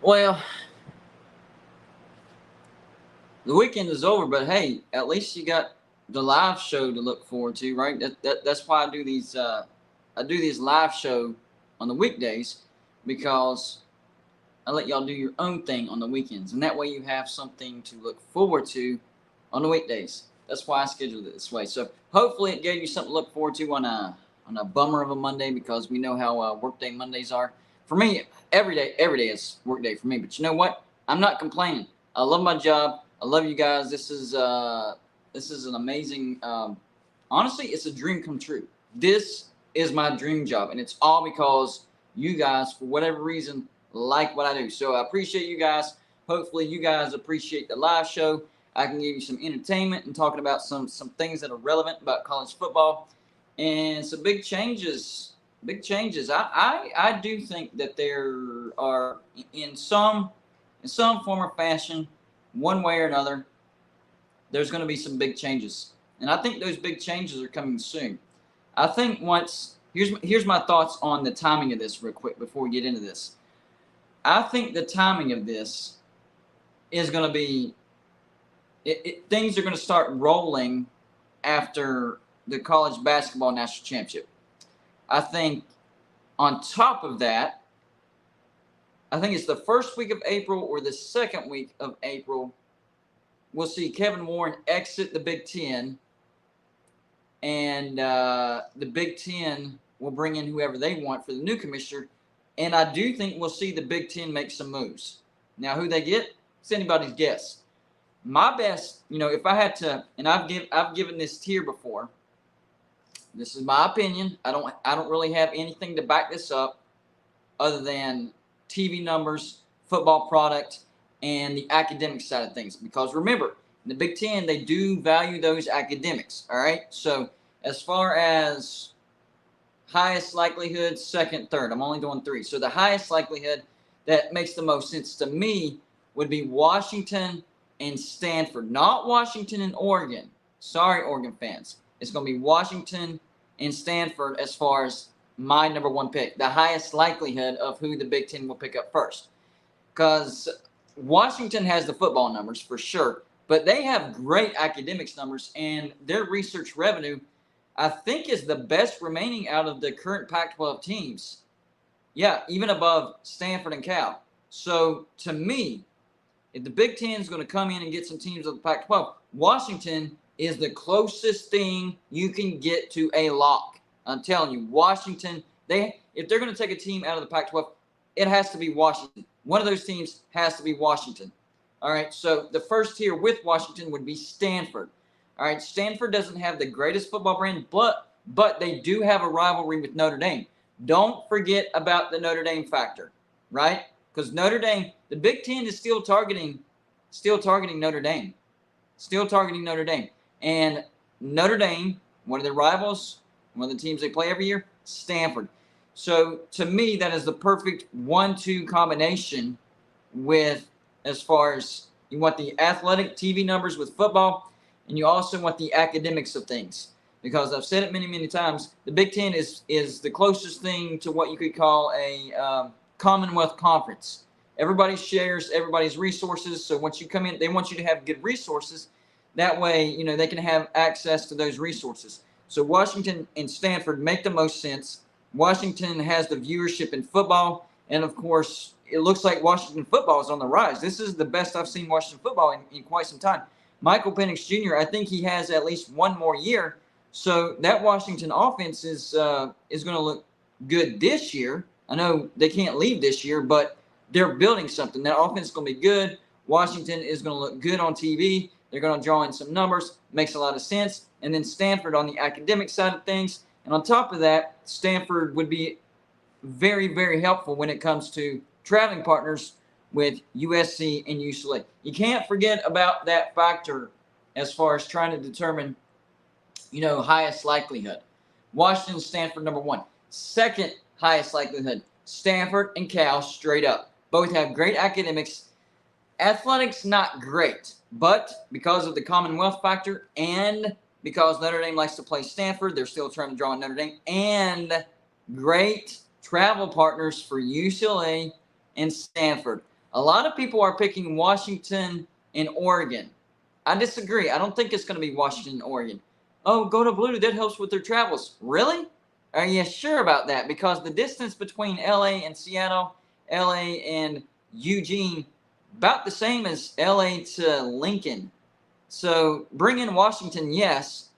Well, the weekend is over, but hey, at least you got the live show to look forward to, right? That's why I do these live show on the weekdays because I let y'all do your own thing on the weekends, and that way you have something to look forward to on the weekdays. That's why I scheduled it this way. So hopefully it gave you something to look forward to on a bummer of a Monday because we know how workday Mondays are. For me, every day is workday for me. But you know what? I'm not complaining. I love my job. I love you guys. This is an amazing. Honestly, it's a dream come true. This is my dream job, and it's all because you guys, for whatever reason, like what I do. So I appreciate you guys. Hopefully, you guys appreciate the live show. I can give you some entertainment and talking about some things that are relevant about college football and some big changes. Big changes. I do think that there are in some form or fashion, one way or another, there's going to be some big changes, and I think those big changes are coming soon. I think once here's my thoughts on the timing of this real quick before we get into this. I think the timing of this is going to be things are going to start rolling after the college basketball national championship. I think on top of that, I think it's the first week of April or the second week of April, we'll see Kevin Warren exit the Big Ten, and the Big Ten will bring in whoever they want for the new commissioner. And I do think we'll see the Big Ten make some moves. Now, who they get, it's anybody's guess. My best, if I had to, and I've given this tier before. This is my opinion. I don't really have anything to back this up other than TV numbers, football product, and the academic side of things. Because remember, in the Big Ten, they do value those academics. All right. So as far as highest likelihood, second, third, I'm only doing three. So the highest likelihood that makes the most sense to me would be Washington and Stanford, not Washington and Oregon. Sorry, Oregon fans. It's going to be Washington and Stanford as far as my number one pick, the highest likelihood of who the Big Ten will pick up first. Because Washington has the football numbers for sure, but they have great academics numbers, and their research revenue, I think, is the best remaining out of the current Pac-12 teams. Yeah, even above Stanford and Cal. So to me, if the Big Ten is going to come in and get some teams of the Pac-12, Washington is the closest thing you can get to a lock. I'm telling you, Washington, if they're going to take a team out of the Pac-12, it has to be Washington. One of those teams has to be Washington. All right, so the first tier with Washington would be Stanford. All right, Stanford doesn't have the greatest football brand, but they do have a rivalry with Notre Dame. Don't forget about the Notre Dame factor, right? Because Notre Dame, the Big Ten is still targeting Notre Dame. Still targeting Notre Dame. And Notre Dame, one of their rivals, one of the teams they play every year, Stanford. So to me, that is the perfect 1-2 combination with as far as you want the athletic TV numbers with football, and you also want the academics of things. Because I've said it many, many times, the Big Ten is the closest thing to what you could call a Commonwealth Conference. Everybody shares everybody's resources, so once you come in, they want you to have good resources. That way, they can have access to those resources. So Washington and Stanford make the most sense. Washington has the viewership in football, and of course, it looks like Washington football is on the rise. This is the best I've seen Washington football in quite some time. Michael Penix Jr., I think he has at least one more year, so that Washington offense is going to look good this year. I know they can't leave this year, but they're building something. That offense is going to be good. Washington is going to look good on TV. They're going to draw in some numbers. Makes a lot of sense. And then Stanford on the academic side of things. And on top of that, Stanford would be very, very helpful when it comes to traveling partners with USC and UCLA. You can't forget about that factor as far as trying to determine, highest likelihood. Washington, Stanford, number one. Second highest likelihood, Stanford and Cal, straight up. Both have great academics. Athletics, not great. But because of the Commonwealth factor and because Notre Dame likes to play Stanford, they're still trying to draw in Notre Dame. And great travel partners for UCLA and Stanford. A lot of people are picking Washington and Oregon. I disagree. I don't think it's going to be Washington and Oregon. Oh, go to Blue. That helps with their travels. Really? Are you sure about that? Because the distance between LA and Seattle, LA and Eugene, about the same as LA to Lincoln. So bring in Washington, yes,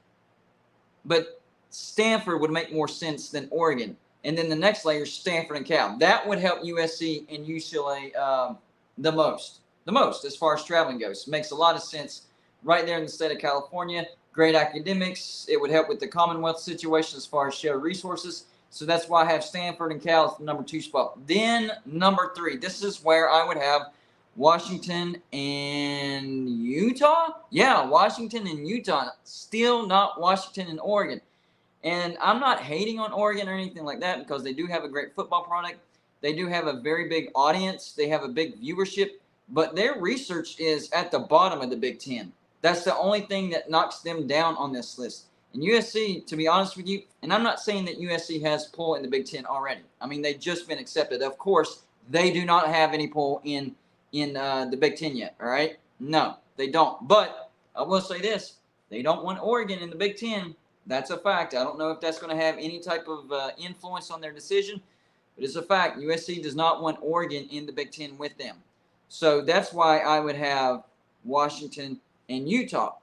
but Stanford would make more sense than Oregon. And then the next layer, Stanford and Cal. That would help USC and UCLA the most as far as traveling goes. Makes a lot of sense right there in the state of California. Great academics. It would help with the Commonwealth situation as far as shared resources. So that's why I have Stanford and Cal as the number 2 spot. Then number 3. This is where I would have Washington and Utah. Yeah, Washington and Utah. Still not Washington and Oregon. And I'm not hating on Oregon or anything like that because they do have a great football product. They do have a very big audience. They have a big viewership. But their research is at the bottom of the Big Ten. That's the only thing that knocks them down on this list. And USC, to be honest with you, and I'm not saying that USC has pull in the Big Ten already. I mean, they've just been accepted. Of course, they do not have any pull in the Big Ten yet, all right? No, they don't. But I will say this. They don't want Oregon in the Big Ten. That's a fact. I don't know if that's going to have any type of influence on their decision, but it's a fact. USC does not want Oregon in the Big Ten with them. So that's why I would have Washington and Utah.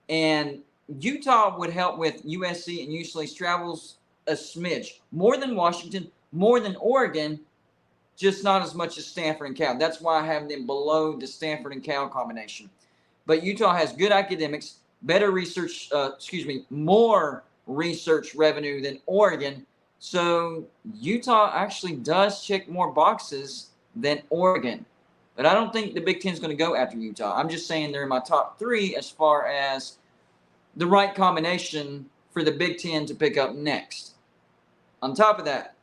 And Utah would help with USC and UCLA's travels a smidge. More than Washington, more than Oregon, just not as much as Stanford and Cal. That's why I have them below the Stanford and Cal combination. But Utah has good academics, better research, more research revenue than Oregon. So Utah actually does check more boxes than Oregon. But I don't think the Big Ten is going to go after Utah. I'm just saying they're in my top 3 as far as the right combination for the Big Ten to pick up next. On top of that,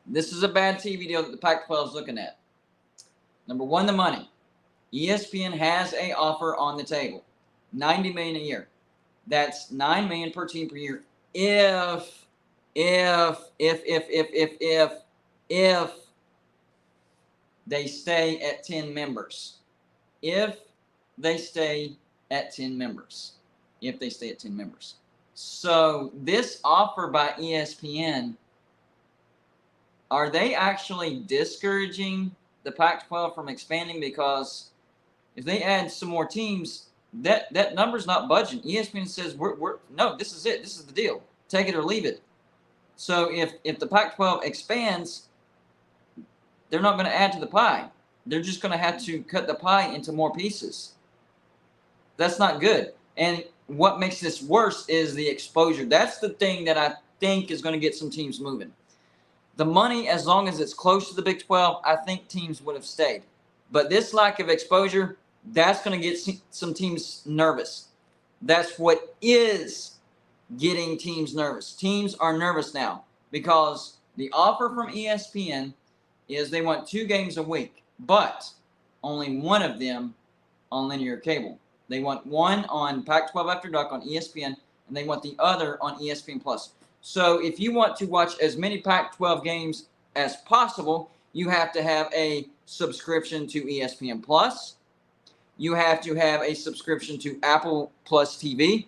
this is a bad TV deal that the Pac-12 is looking at. Number 1, the money. ESPN has an offer on the table. $90 million a year. That's $9 million per team per year. If they stay at 10 members. If they stay at 10 members. So this offer by ESPN, are they actually discouraging the Pac-12 from expanding? Because if they add some more teams, that number's not budging. ESPN says no, this is it. This is the deal. Take it or leave it. So if the Pac-12 expands, they're not going to add to the pie. They're just going to have to cut the pie into more pieces. That's not good. And what makes this worse is the exposure. That's the thing that I think is going to get some teams moving. The money, as long as it's close to the Big 12, I think teams would have stayed. But this lack of exposure, that's going to get some teams nervous. That's what is getting teams nervous. Teams are nervous now because the offer from ESPN is they want 2 games a week, but only one of them on linear cable. They want one on Pac-12 After Dark on ESPN, and they want the other on ESPN+. So if you want to watch as many Pac-12 games as possible, you have to have a subscription to ESPN+. You have to have a subscription to Apple Plus TV.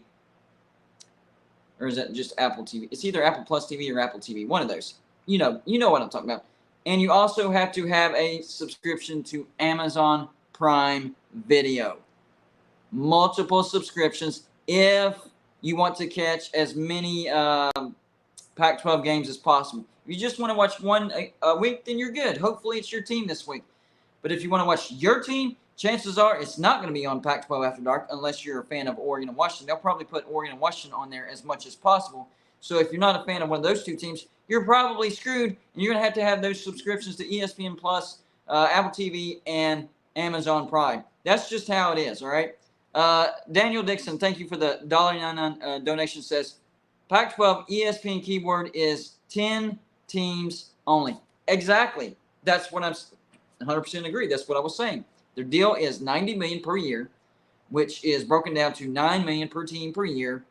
Or is that just Apple TV? It's either Apple Plus TV or Apple TV. One of those. You know what I'm talking about. And you also have to have a subscription to Amazon Prime Video. Multiple subscriptions if you want to catch as many Pac-12 games as possible. If you just want to watch one a week, then you're good. Hopefully it's your team this week. But if you want to watch your team, chances are it's not going to be on Pac-12 After Dark unless you're a fan of Oregon and Washington. They'll probably put Oregon and Washington on there as much as possible. So if you're not a fan of one of those 2 teams, you're probably screwed, and you're going to have those subscriptions to ESPN+, Apple TV, and Amazon Prime. That's just how it is, all right? Daniel Dixon, thank you for the $1.99 donation, says, Pac-12 ESPN keyword is 10 teams only. Exactly. That's what I'm 100% agree. That's what I was saying. Their deal is $90 million per year, which is broken down to $9 million per team per year,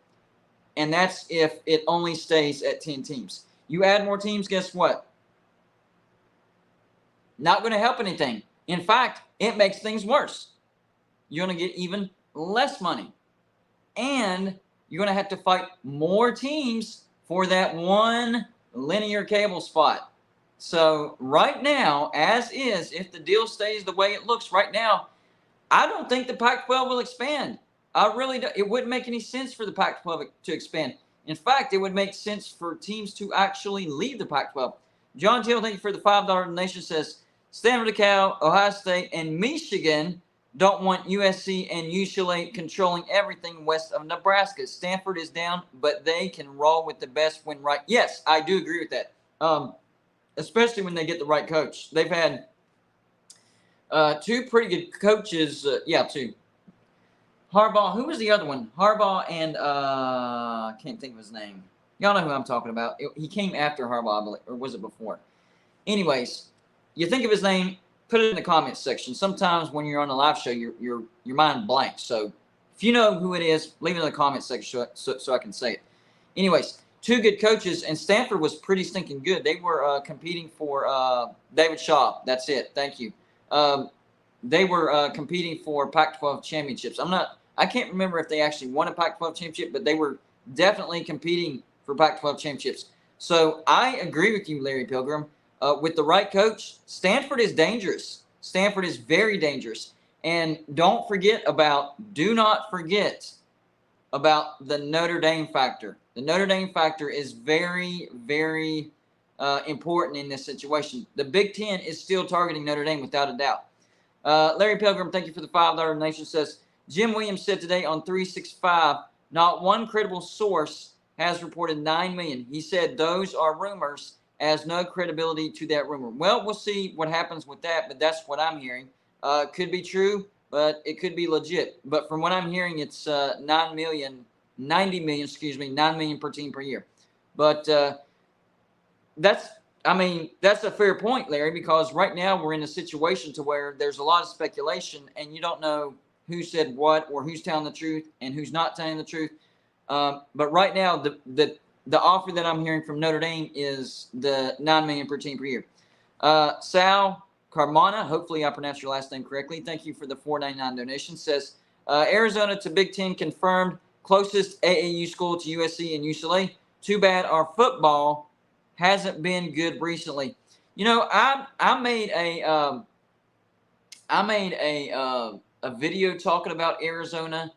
and that's if it only stays at 10 teams. You add more teams, guess what? Not going to help anything. In fact, it makes things worse. You're going to get even less money. And you're going to have to fight more teams for that one linear cable spot. So right now, as is, if the deal stays the way it looks right now, I don't think the Pac-12 will expand. I really don't. It wouldn't make any sense for the Pac-12 to expand. In fact, it would make sense for teams to actually leave the Pac-12. John Till, thank you for the $5 donation, says Stanford, Cal, Ohio State, and Michigan don't want USC and UCLA controlling everything west of Nebraska. Stanford is down, but they can roll with the best when right. Yes, I do agree with that. Especially when they get the right coach. They've had two pretty good coaches. Two. Harbaugh. Who was the other one? Harbaugh and I can't think of his name. Y'all know who I'm talking about. He came after Harbaugh, I believe, or was it before? Anyways, you think of his name, put it in the comments section. Sometimes when you're on a live show, your mind blanks. So if you know who it is, leave it in the comments section so I can say it. Anyways, two good coaches, and Stanford was pretty stinking good. They were competing for David Shaw. That's it. Thank you. They were competing for Pac-12 championships. I can't remember if they actually won a Pac-12 championship, but they were definitely competing for Pac-12 championships. So I agree with you, Larry Pilgrim. With the right coach, Stanford is dangerous. Stanford is very dangerous. And do not forget about the Notre Dame factor. The Notre Dame factor is very, very important in this situation. The Big Ten is still targeting Notre Dame without a doubt. Larry Pilgrim, thank you for the $5 donation, says, Jim Williams said today on 365, not one credible source has reported $9 million. He said those are rumors, as no credibility to that rumor. Well, we'll see what happens with that, but that's what I'm hearing. Could be true, but it could be legit. But from what I'm hearing, it's $90 million per team per year. But that's a fair point, Larry, because right now we're in a situation to where there's a lot of speculation and you don't know who said what or who's telling the truth and who's not telling the truth. But right now, the offer that I'm hearing from Notre Dame is the $9 million per team per year. Sal Carmona, hopefully I pronounced your last name correctly. Thank you for the $4.99 donation. Says Arizona to Big Ten confirmed, closest AAU school to USC and UCLA. Too bad our football hasn't been good recently. You know, I made a video talking about Arizona,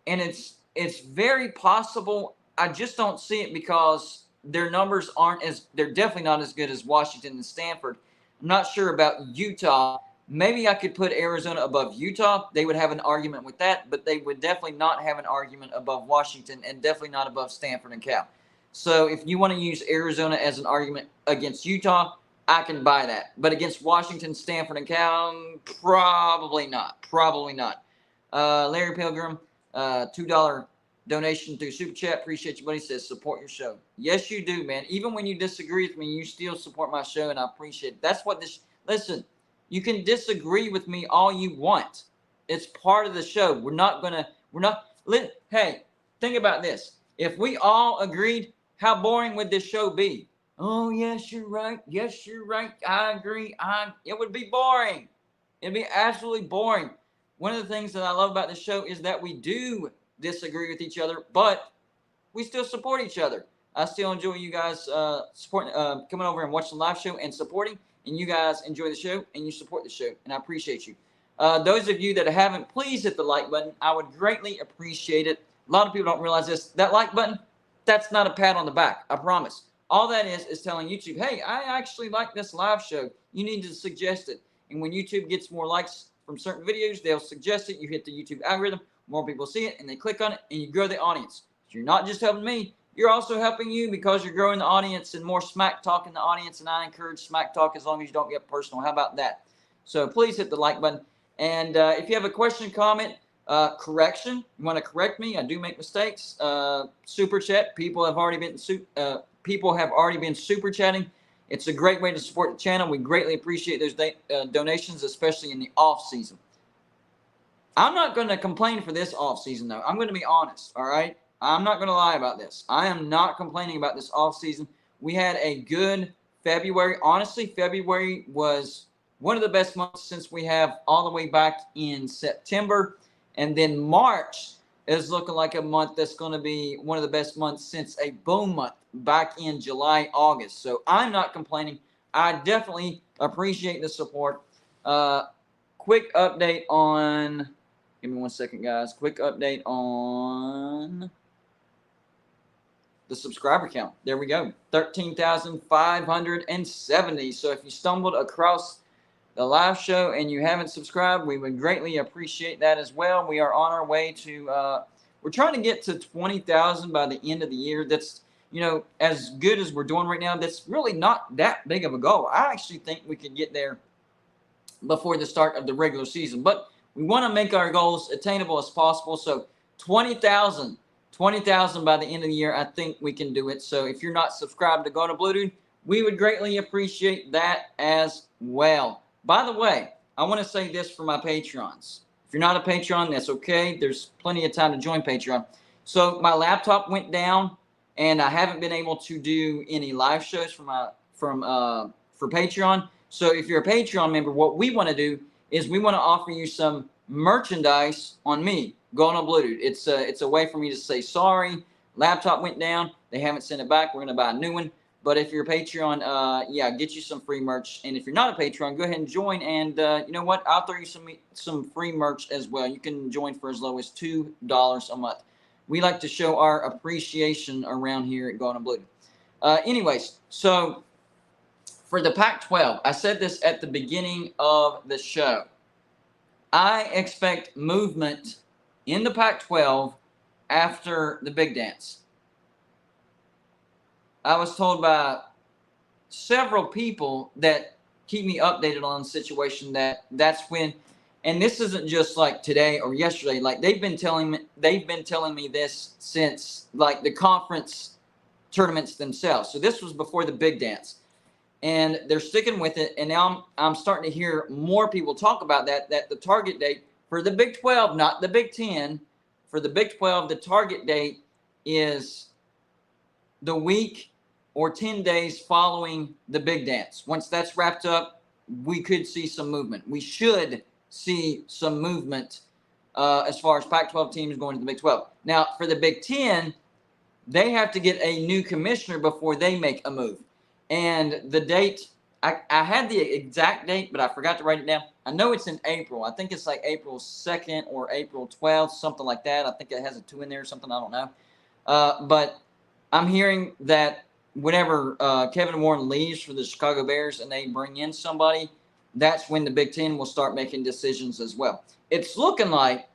and it's very possible. I just don't see it because their numbers they're definitely not as good as Washington and Stanford. I'm not sure about Utah. Maybe I could put Arizona above Utah. They would have an argument with that, but they would definitely not have an argument above Washington and definitely not above Stanford and Cal. So if you want to use Arizona as an argument against Utah, I can buy that. But against Washington, Stanford, and Cal, probably not. Probably not. Larry Pilgrim, $2 donation through Super Chat. Appreciate you, buddy. Says, support your show. Yes, you do, man. Even when you disagree with me, you still support my show, and I appreciate it. That's what listen, you can disagree with me all you want. It's part of the show. Hey, think about this. If we all agreed, how boring would this show be? Oh, yes, you're right. Yes, you're right. I agree. It would be boring. It'd be absolutely boring. One of the things that I love about this show is that we do disagree with each other, but we still support each other. I still enjoy you guys supporting, coming over and watching the live show and supporting, and you guys enjoy the show and you support the show, and I appreciate you. Those of you that haven't, please hit the like button. I would greatly appreciate it. A lot of people don't realize this. That like button, that's not a pat on the back. I promise. All that is telling YouTube, hey, I actually like this live show. You need to suggest it. And when YouTube gets more likes from certain videos, they'll suggest it. You hit the YouTube algorithm. More people see it, and they click on it, and you grow the audience. So you're not just helping me. You're also helping you because you're growing the audience and more smack talk in the audience, and I encourage smack talk as long as you don't get personal. How about that? So please hit the like button. And if you have a question, comment, correction, you want to correct me, I do make mistakes. Super chat. People have already been super chatting. It's a great way to support the channel. We greatly appreciate those donations, especially in the off season. I'm not going to complain for this off season, though. I'm going to be honest. All right. I'm not going to lie about this. I am not complaining about this off season. We had a good February. Honestly, February was one of the best months since we have all the way back in September. And then March is looking like a month that's going to be one of the best months since a boom month back in July, August. So I'm not complaining. I definitely appreciate the support. Quick update on, give me 1 second, guys. Quick update on the subscriber count. There we go, 13,570. So if you stumbled across the live show and you haven't subscribed, we would greatly appreciate that as well. We are on our way to, we're trying to get to 20,000 by the end of the year. That's, as good as we're doing right now, that's really not that big of a goal. I actually think we could get there before the start of the regular season, but we want to make our goals attainable as possible. So 20,000 by the end of the year, I think we can do it. So if you're not subscribed to Go to Blue Dude, we would greatly appreciate that as well. By the way, I want to say this for my Patreons. If you're not a Patreon, that's okay. There's plenty of time to join Patreon. So my laptop went down, and I haven't been able to do any live shows for Patreon. So if you're a Patreon member, what we want to do is we want to offer you some merchandise on me, Going on Blue Dude. It's a way for me to say sorry. Laptop went down. They haven't sent it back. We're going to buy a new one. But if you're a Patreon, get you some free merch. And if you're not a Patreon, go ahead and join. And you know what? I'll throw you some free merch as well. You can join for as low as $2 a month. We like to show our appreciation around here at Going on Blue Dude. Anyways, so for the Pac-12, I said this at the beginning of the show. I expect movement in the Pac-12 after the big dance. I was told by several people that keep me updated on the situation that's when, and this isn't just like today or yesterday, like they've been telling me this since like the conference tournaments themselves. So this was before the big dance, and they're sticking with it. And now I'm starting to hear more people talk about that the target date for the Big 12, not the Big 10, for the Big 12, the target date is the week or 10 days following the big dance. Once that's wrapped up, we could see some movement. We should see some movement as far as Pac-12 teams going to the Big 12. Now, for the Big 10, they have to get a new commissioner before they make a move. And the date, I had the exact date, but I forgot to write it down. I know it's in April. I think it's like April 2nd or April 12th, something like that. I think it has a 2 in there or something. I don't know. But I'm hearing that whenever Kevin Warren leaves for the Chicago Bears and they bring in somebody, that's when the Big Ten will start making decisions as well. It's looking like,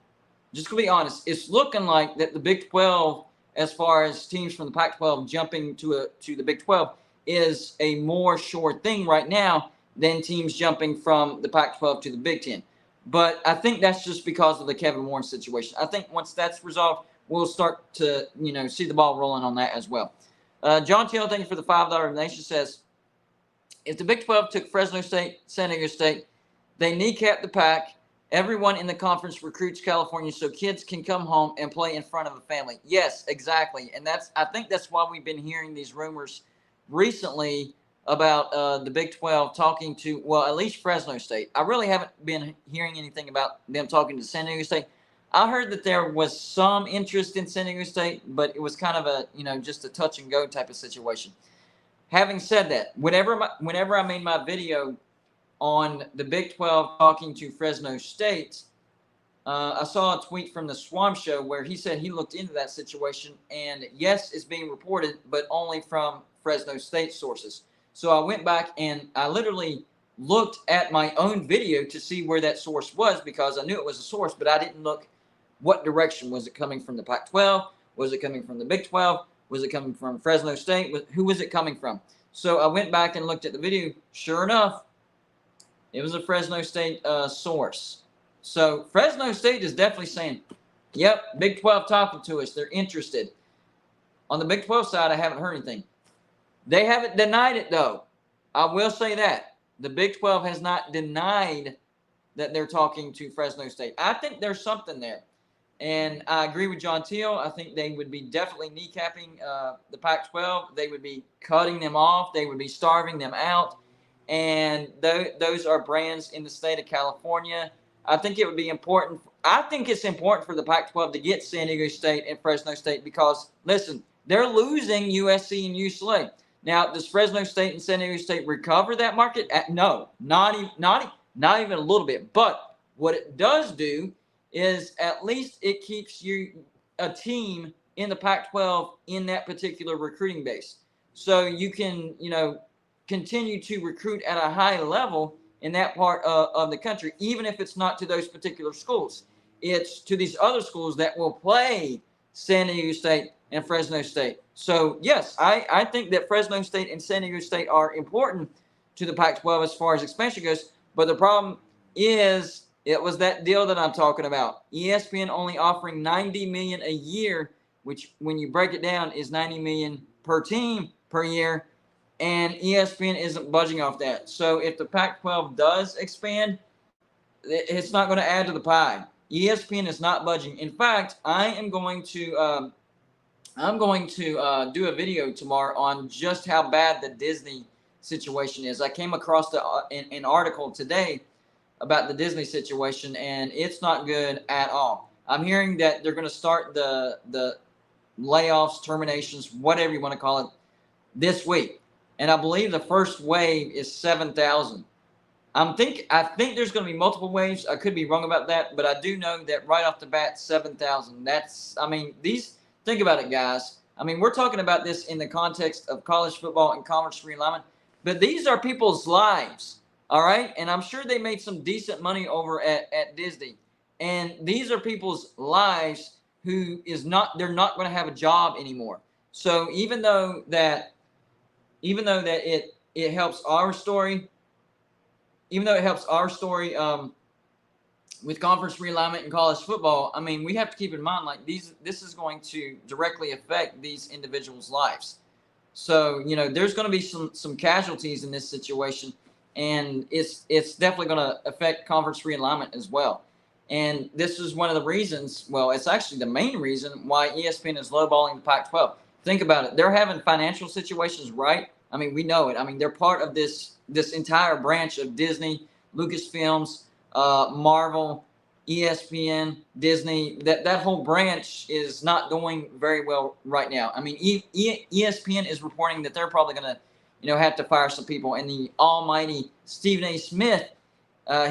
just to be honest, it's looking like that the Big 12, as far as teams from the Pac-12 jumping to the Big 12, is a more sure thing right now than teams jumping from the Pac-12 to the Big Ten. But I think that's just because of the Kevin Warren situation. I think once that's resolved, we'll start to see the ball rolling on that as well. John Teal, thank you for the $5 donation, says, if the Big 12 took Fresno State, San Diego State, they kneecap the Pac. Everyone in the conference recruits California so kids can come home and play in front of a family. Yes, exactly. And I think that's why we've been hearing these rumors recently about the Big 12 talking to, well, at least Fresno State. I really haven't been hearing anything about them talking to San Diego State. I heard that there was some interest in San Diego State, but it was kind of a, just a touch and go type of situation. Having said that, whenever I made my video on the Big 12 talking to Fresno State, I saw a tweet from the Swamp Show where he said he looked into that situation, and yes, it's being reported, but only from Fresno State sources. So I went back and I literally looked at my own video to see where that source was, because I knew it was a source, but I didn't look what direction. Was it coming from the Pac-12? Was it coming from the Big 12? Was it coming from Fresno State? Who was it coming from? So I went back and looked at the video. Sure enough, it was a Fresno State source. So Fresno State is definitely saying, yep, Big 12 talking to us. They're interested. On the Big 12 side, I haven't heard anything. They haven't denied it, though. I will say that. The Big 12 has not denied that they're talking to Fresno State. I think there's something there. And I agree with John Teal. I think they would be definitely kneecapping the Pac-12. They would be cutting them off. They would be starving them out. and those are brands in the state of California. I think it would be important. I think it's important for the Pac-12 to get San Diego State and Fresno State because, listen, they're losing USC and UCLA. Now, does Fresno State and San Diego State recover that market? No, not even a little bit. But what it does do is at least it keeps you a team in the Pac-12 in that particular recruiting base. So you can, continue to recruit at a high level in that part of the country, even if it's not to those particular schools. It's to these other schools that will play San Diego State and Fresno State. So, yes, I think that Fresno State and San Diego State are important to the Pac-12 as far as expansion goes. But the problem is it was that deal that I'm talking about. ESPN only offering $90 million a year, which when you break it down is $90 million per team per year. And ESPN isn't budging off that. So if the Pac-12 does expand, it's not going to add to the pie. ESPN is not budging. In fact, I'm going to do a video tomorrow on just how bad the Disney situation is. I came across an article today about the Disney situation, and it's not good at all. I'm hearing that they're going to start the layoffs, terminations, whatever you want to call it, this week. And I believe the first wave is 7,000. I think there's going to be multiple waves. I could be wrong about that, but I do know that right off the bat, 7,000. Think about it, guys. We're talking about this in the context of college football and conference realignment, but these are people's lives, all right? And I'm sure they made some decent money over at Disney. And these are people's lives they're not going to have a job anymore. So even though that it helps our story, with conference realignment and college football, we have to keep in mind this is going to directly affect these individuals' lives. So there's going to be some casualties in this situation, and it's definitely going to affect conference realignment as well. And this is one of the reasons. Well, it's actually the main reason why ESPN is lowballing the Pac-12. Think about it. They're having financial situations, right? We know it. They're part of this entire branch of Disney, Lucasfilms, Marvel, ESPN, Disney. That whole branch is not going very well right now. ESPN is reporting that they're probably going to, have to fire some people. And the almighty Stephen A. Smith,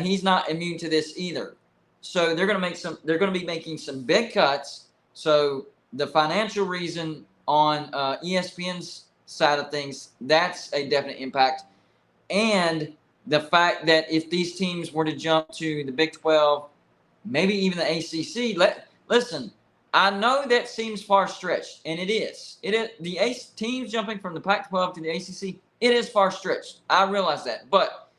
he's not immune to this either. So they're going to be making some big cuts. So the financial reason on ESPN's side of things, that's a definite impact. And the fact that if these teams were to jump to the Big 12, maybe even the ACC, listen, I know that seems far-stretched, and it is. Teams jumping from the Pac-12 to the ACC, it is far-stretched. I realize that. But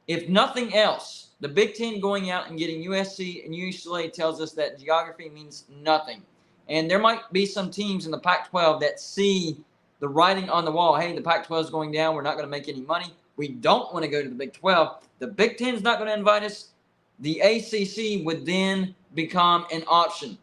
if nothing else, the Big Ten going out and getting USC and UCLA tells us that geography means nothing. And there might be some teams in the Pac-12 that see the writing on the wall. Hey, the Pac-12 is going down. We're not going to make any money. We don't want to go to the Big 12. The Big 10 is not going to invite us. The ACC would then become an option.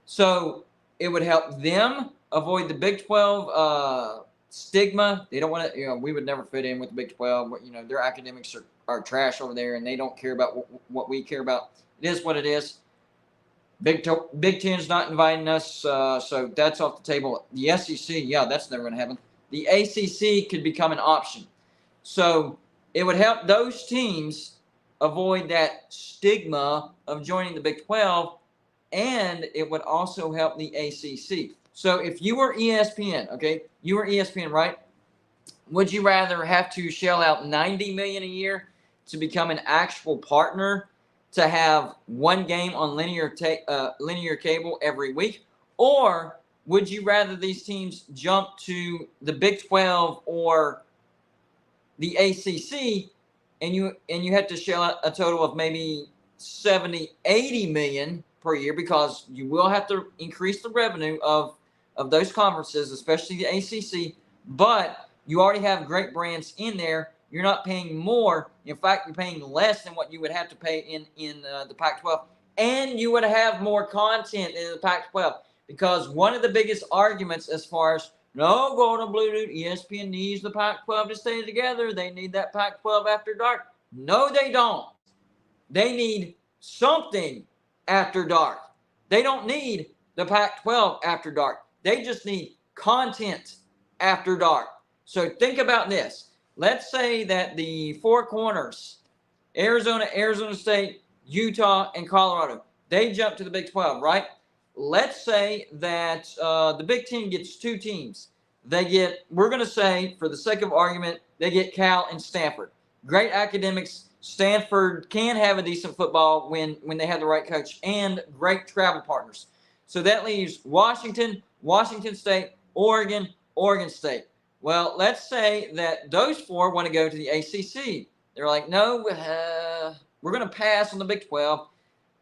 So it would help them avoid the Big 12 stigma. They don't want to, we would never fit in with the Big 12. Their academics are trash over there, and they don't care about what we care about. It is what it is. Big Ten's not inviting us, so that's off the table. The SEC, that's never going to happen. The ACC could become an option. So it would help those teams avoid that stigma of joining the Big 12, and it would also help the ACC. So if you were ESPN, you were ESPN, right? Would you rather have to shell out $90 million a year to become an actual partner to have one game on linear cable every week? Or would you rather these teams jump to the Big 12 or the ACC and you have to shell out a total of maybe 70, 80 million per year, because you will have to increase the revenue of those conferences, especially the ACC, but you already have great brands in there. You're not paying more. In fact, you're paying less than what you would have to pay in the Pac-12. And you would have more content in the Pac-12, because one of the biggest arguments as far as No, Golden Blue Dude. ESPN needs the Pac-12 to stay together. They need that Pac-12 after dark. No, they don't. They need something after dark. They don't need the Pac-12 after dark. They just need content after dark. So think about this. Let's say that the four corners, Arizona, Arizona State, Utah, and Colorado, they jump to the Big 12, right? Let's say that the Big Ten gets two teams. They get, we're going to say, for the sake of argument, they get Cal and Stanford. Great academics. Stanford can have a decent football when they have the right coach, and great travel partners. So that leaves Washington, Washington State, Oregon, Oregon State. Well, let's say that those four want to go to the ACC. They're like, no, we're going to pass on the Big 12.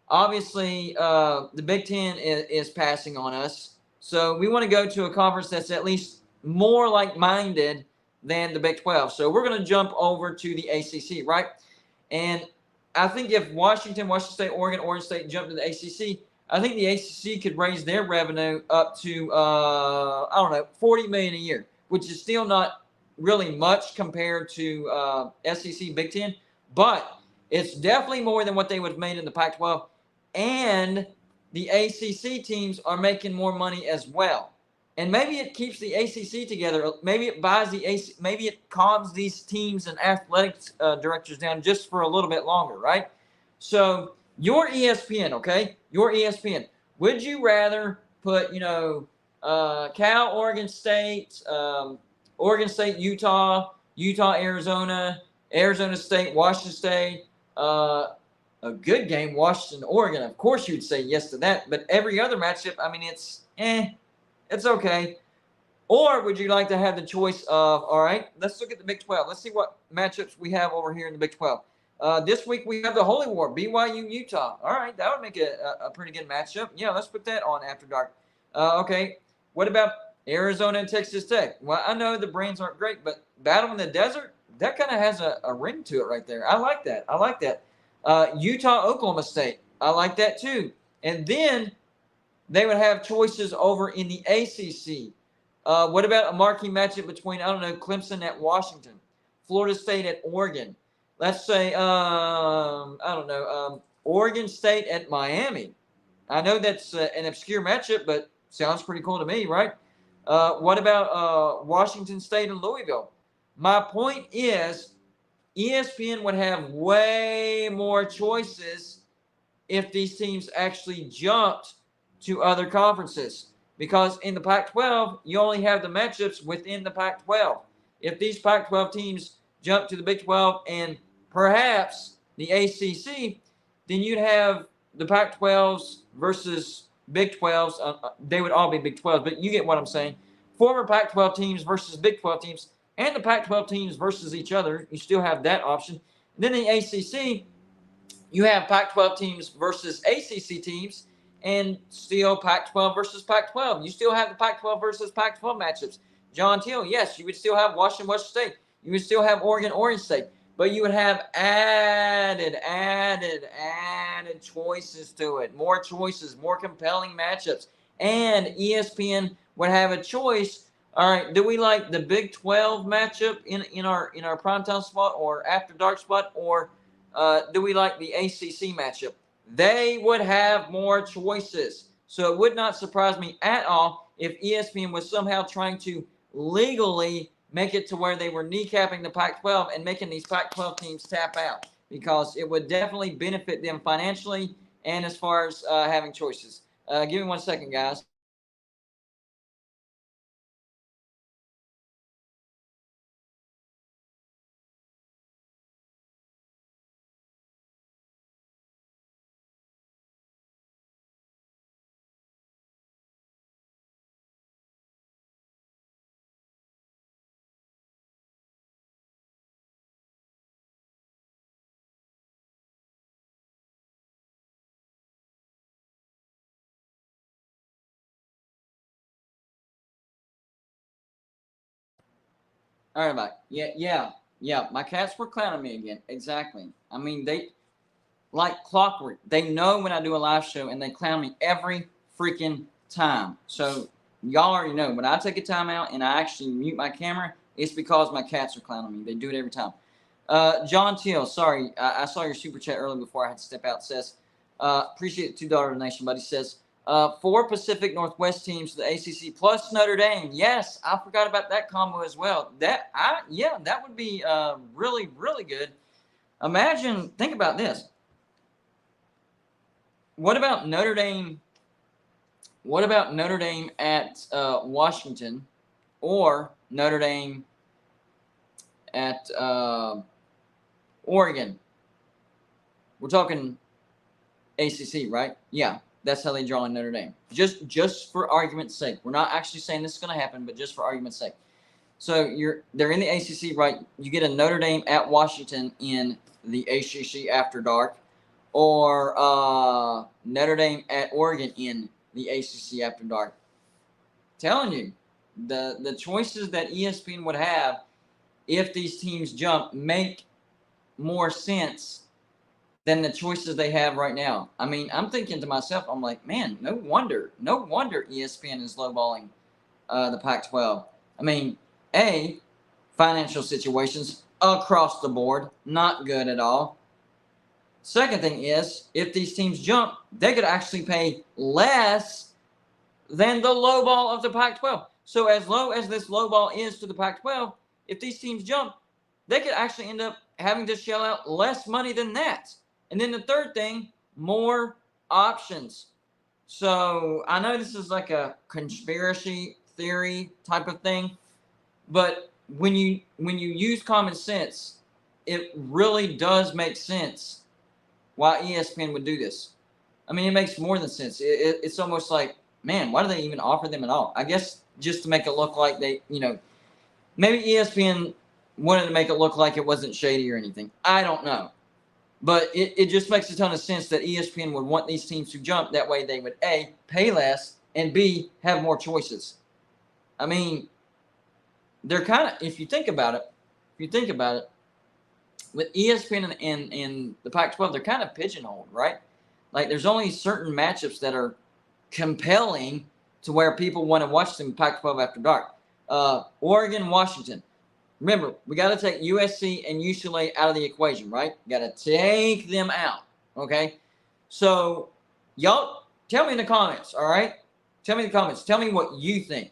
Obviously, the Big Ten is passing on us. So we want to go to a conference that's at least more like-minded than the Big 12. So we're going to jump over to the ACC, right? And I think if Washington, Washington State, Oregon, Oregon State jump to the ACC, I think the ACC could raise their revenue up to, I don't know, $40 million a year, which is still not really much compared to SEC Big Ten, but it's definitely more than what they would have made in the Pac-12. And the ACC teams are making more money as well. And maybe it keeps the ACC together. Maybe it buys the AC. Maybe it calms these teams and athletics directors down just for a little bit longer, right? So your ESPN, okay? Your ESPN. Would you rather put, Cal, Oregon State, Utah, Arizona, Arizona State, Washington State, a good game, Washington, Oregon? Of course you'd say yes to that. But every other matchup, I mean, it's it's okay. Or would you like to have the choice of, all right, let's look at the Big 12. Let's see what matchups we have over here in the Big 12. This week we have the Holy War, BYU, Utah. All right, that would make a pretty good matchup. Yeah, let's put that on after dark. Okay, what about Arizona and Texas Tech? Well, I know the brands aren't great, but Battle in the Desert, that kind of has a ring to it right there. I like that. Utah, Oklahoma State. I like that too. And then they would have choices over in the ACC. What about a marquee matchup between, I don't know, Clemson at Washington, Florida State at Oregon? Let's say, Oregon State at Miami. I know that's an obscure matchup, but sounds pretty cool to me, right? What about Washington State and Louisville? My point is, ESPN would have way more choices if these teams actually jumped to other conferences, because in the Pac-12 you only have the matchups within the Pac-12. If these Pac-12 teams jump to the Big 12 and perhaps the ACC, then you'd have the Pac-12s versus Big 12s. They would all be Big 12s, but you get what I'm saying. Former Pac-12 teams versus Big 12 teams, and the Pac-12 teams versus each other. You still have that option. And then the ACC, you have Pac-12 teams versus ACC teams, and still Pac-12 versus Pac-12. You still have the Pac-12 versus Pac-12 matchups. John Teal, yes, you would still have Washington State. You would still have Oregon State. But you would have added choices to it. More choices, more compelling matchups. And ESPN would have a choice. All right, do we like the Big 12 matchup in our primetime spot or after dark spot, or do we like the ACC matchup? They would have more choices. So it would not surprise me at all if ESPN was somehow trying to legally make it to where they were kneecapping the Pac-12 and making these Pac-12 teams tap out, because it would definitely benefit them financially and as far as having choices. Give me 1 second, guys. All right, Mike. Yeah. My cats were clowning me again. Exactly. I mean, they like clockwork. They know when I do a live show, and they clown me every freaking time. So y'all already know, when I take a timeout and I actually mute my camera, it's because my cats are clowning me. They do it every time. John Teal, sorry, I saw your super chat early before I had to step out. Says, appreciate the $2 donation, buddy. Says, 4 Pacific Northwest teams to the ACC plus Notre Dame. Yes, I forgot about that combo as well. That would be really, really good. Imagine, think about this. What about Notre Dame? What about Notre Dame at Washington, or Notre Dame at Oregon? We're talking ACC, right? Yeah, that's how they draw in Notre Dame. Just for argument's sake. We're not actually saying this is going to happen, but just for argument's sake. So they're in the ACC, right? You get a Notre Dame at Washington in the ACC after dark, or Notre Dame at Oregon in the ACC after dark. Telling you, the choices that ESPN would have if these teams jump make more sense than the choices they have right now. I mean, I'm thinking to myself, I'm like, man, no wonder ESPN is lowballing the Pac-12. I mean, financial situations across the board, not good at all. Second thing is, if these teams jump, they could actually pay less than the low ball of the Pac-12. So as low as this low ball is to the Pac-12, if these teams jump, they could actually end up having to shell out less money than that. And then the third thing, more options. So I know this is like a conspiracy theory type of thing, but when you use common sense, it really does make sense why ESPN would do this. I mean, it makes more than sense. It's almost like, man, why do they even offer them at all? I guess just to make it look like they, maybe ESPN wanted to make it look like it wasn't shady or anything. I don't know. But it just makes a ton of sense that ESPN would want these teams to jump. That way they would, A, pay less, and B, have more choices. I mean, they're kind of, if you think about it, with ESPN and the Pac-12, they're kind of pigeonholed, right? Like, there's only certain matchups that are compelling to where people want to watch them Pac-12 after dark. Oregon, Washington. Remember, we got to take USC and UCLA out of the equation, right? Got to take them out, okay? So, y'all, tell me in the comments, all right? Tell me in the comments. Tell me what you think.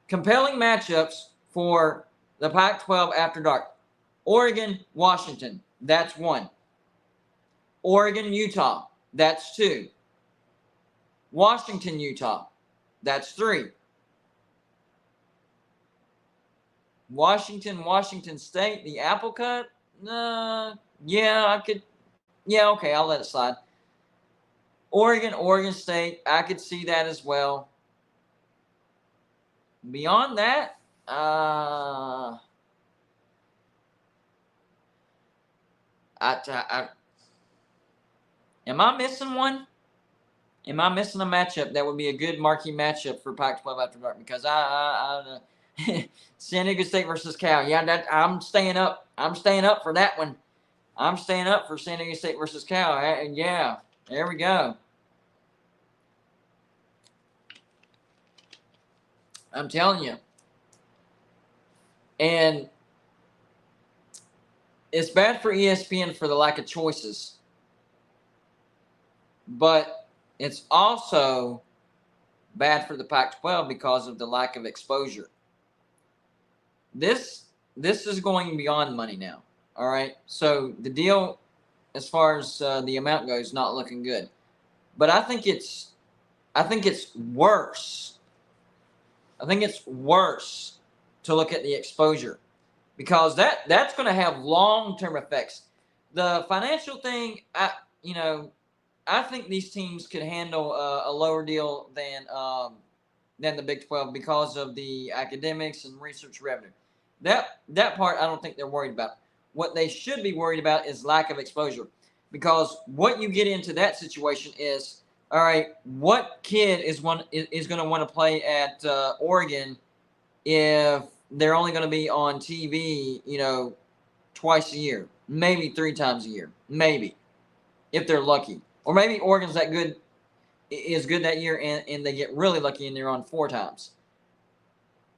Compelling matchups for the Pac-12 after dark. Oregon, Washington, that's 1. Oregon, Utah, that's 2. Washington, Utah, that's 3. Washington State, the Apple Cut, yeah, okay, I'll let it slide. Oregon State, I could see that as well. Beyond that, am I missing one? Am I missing a matchup that would be a good marquee matchup for Pac-12 after dark? Because San Diego State versus Cal. Yeah, I'm staying up. I'm staying up for that one. I'm staying up for San Diego State versus Cal. Yeah, there we go. I'm telling you. And it's bad for ESPN for the lack of choices. But it's also bad for the Pac-12 because of the lack of exposure. This is going beyond money now. All right. So the deal, as far as the amount goes, not looking good. But I think it's worse. I think it's worse to look at the exposure, because that's going to have long-term effects. The financial thing, I think these teams could handle a lower deal than the Big 12 because of the academics and research revenue. That part I don't think they're worried about. What they should be worried about is lack of exposure, because what you get into that situation is, all right, what kid is going to want to play at Oregon if they're only going to be on TV, twice a year, maybe 3 times a year, maybe, if they're lucky. Or maybe Oregon's that good is good that year, and they get really lucky and they're on 4 times.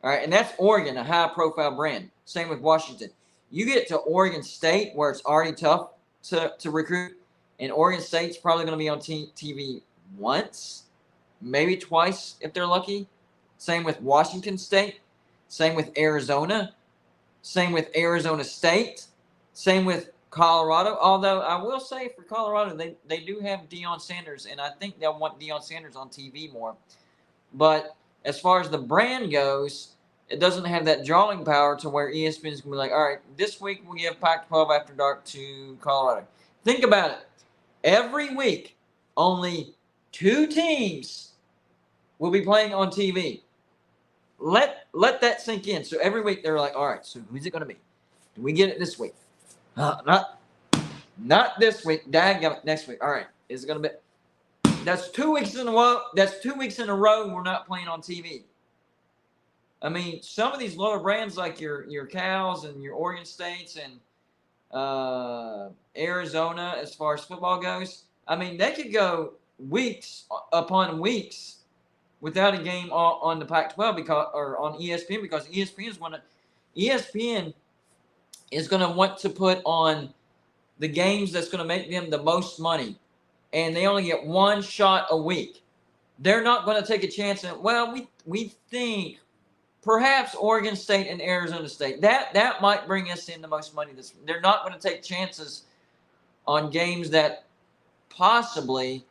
All right, and that's Oregon, a high-profile brand. Same with Washington. You get to Oregon State, where it's already tough to recruit, and Oregon State's probably going to be on TV once, maybe twice if they're lucky. Same with Washington State. Same with Arizona. Same with Arizona State. Same with Colorado. Although I will say for Colorado, they do have Deion Sanders, and I think they'll want Deion Sanders on TV more. But as far as the brand goes, it doesn't have that drawing power to where ESPN is going to be like, all right, this week we give Pac-12 After Dark to Colorado. Think about it. Every week, only 2 teams will be playing on TV. Let that sink in. So every week they're like, all right, so who's it going to be? Do we get it this week? Not this week. Dadgummit, next week. All right, is it going to be? That's 2 weeks in a row. That's 2 weeks in a row we're not playing on TV. I mean, some of these lower brands like your Cows and your Oregon States and Arizona, as far as football goes, I mean, they could go weeks upon weeks without a game on the Pac-12 or on ESPN, because ESPN is going to want to put on the games that's going to make them the most money, and they only get 1 shot a week. They're not going to take a chance and, well, we think perhaps Oregon State and Arizona State, that might bring us in the most money. They're not going to take chances on games that possibly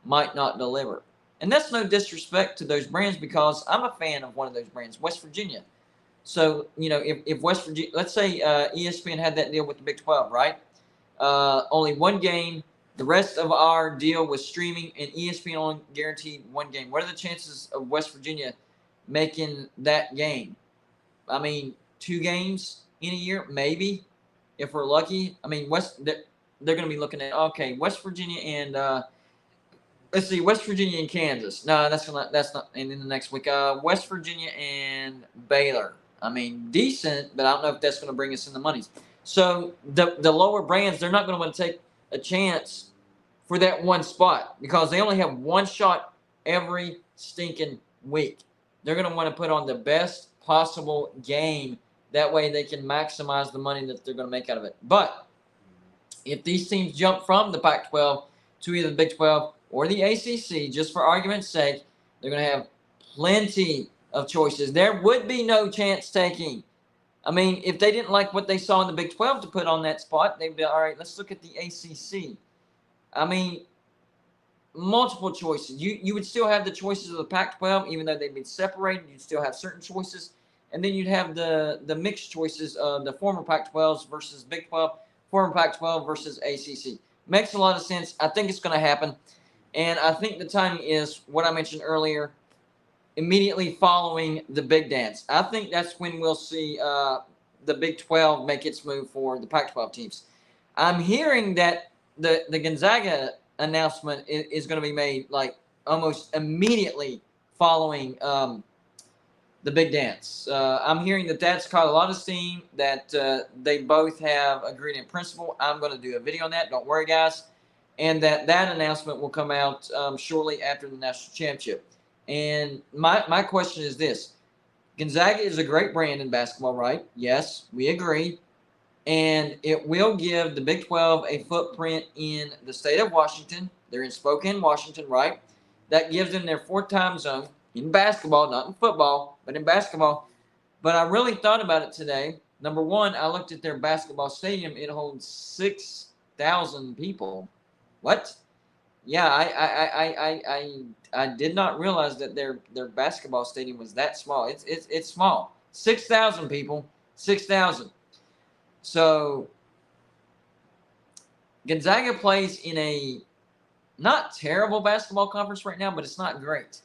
might not deliver. And that's no disrespect to those brands, because I'm a fan of one of those brands, West Virginia. So, if West Virginia, let's say ESPN had that deal with the Big 12, right? Only 1 game. The rest of our deal was streaming, and ESPN only guaranteed 1 game. What are the chances of West Virginia making that game? I mean, 2 games in a year, maybe, if we're lucky. I mean, they're going to be looking at, okay, West Virginia and let's see, West Virginia and Kansas. No, that's not. And then the next week, West Virginia and Baylor. I mean, decent, but I don't know if that's going to bring us in the monies. So the lower brands, they're not going to want to take a chance for that 1 spot, because they only have 1 shot every stinking week. They're going to want to put on the best possible game. That way they can maximize the money that they're going to make out of it. But if these teams jump from the Pac-12 to either the Big 12 or the ACC, just for argument's sake, they're going to have plenty of choices. There would be no chance taking. I mean, if they didn't like what they saw in the Big 12 to put on that spot, they'd be, all right, let's look at the ACC. I mean, multiple choices. You would still have the choices of the Pac-12, even though they'd be separated. You'd still have certain choices. And then you'd have the mixed choices of the former Pac-12s versus Big 12, former Pac-12 versus ACC. Makes a lot of sense. I think it's going to happen. And I think the timing is what I mentioned earlier, immediately following the big dance. I think that's when we'll see the Big 12 make its move for the Pac-12 teams. I'm hearing that the Gonzaga announcement is going to be made like almost immediately following the big dance. I'm hearing that that's Carlotta's team, that they both have agreed in principle. I'm going to do a video on that. Don't worry, guys. And that announcement will come out shortly after the national championship. And my question is this. Gonzaga is a great brand in basketball, right? Yes, we agree. And it will give the Big 12 a footprint in the state of Washington. They're in Spokane, Washington, right? That gives them their 4th time zone in basketball, not in football, but in basketball. But I really thought about it today. Number one, I looked at their basketball stadium. It holds 6,000 people. What? Yeah, I did not realize that their basketball stadium was that small. It's small. 6,000 people. 6,000. So Gonzaga plays in a not terrible basketball conference right now, but it's not great.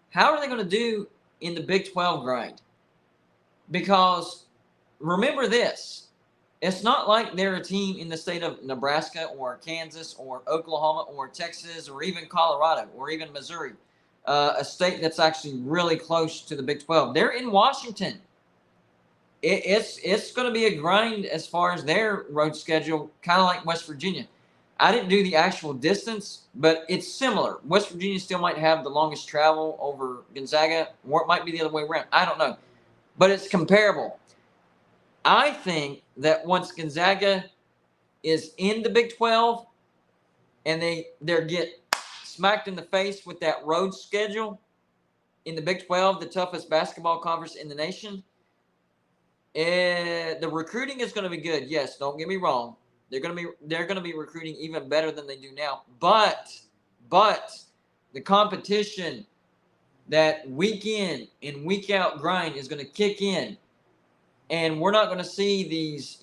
How are they going to do in the Big 12 grind? Because remember this, it's not like they're a team in the state of Nebraska or Kansas or Oklahoma or Texas or even Colorado or even Missouri, a state that's actually really close to the Big 12. They're in Washington. It's going to be a grind as far as their road schedule, kind of like West Virginia. I didn't do the actual distance, but it's similar. West Virginia still might have the longest travel over Gonzaga, or it might be the other way around. I don't know. But it's comparable. I think that once Gonzaga is in the Big 12 and they get smacked in the face with that road schedule in the Big 12, the toughest basketball conference in the nation, the recruiting is going to be good. Yes, don't get me wrong. They're going to be recruiting even better than they do now. But the competition, that week in and week out grind is going to kick in, and we're not going to see these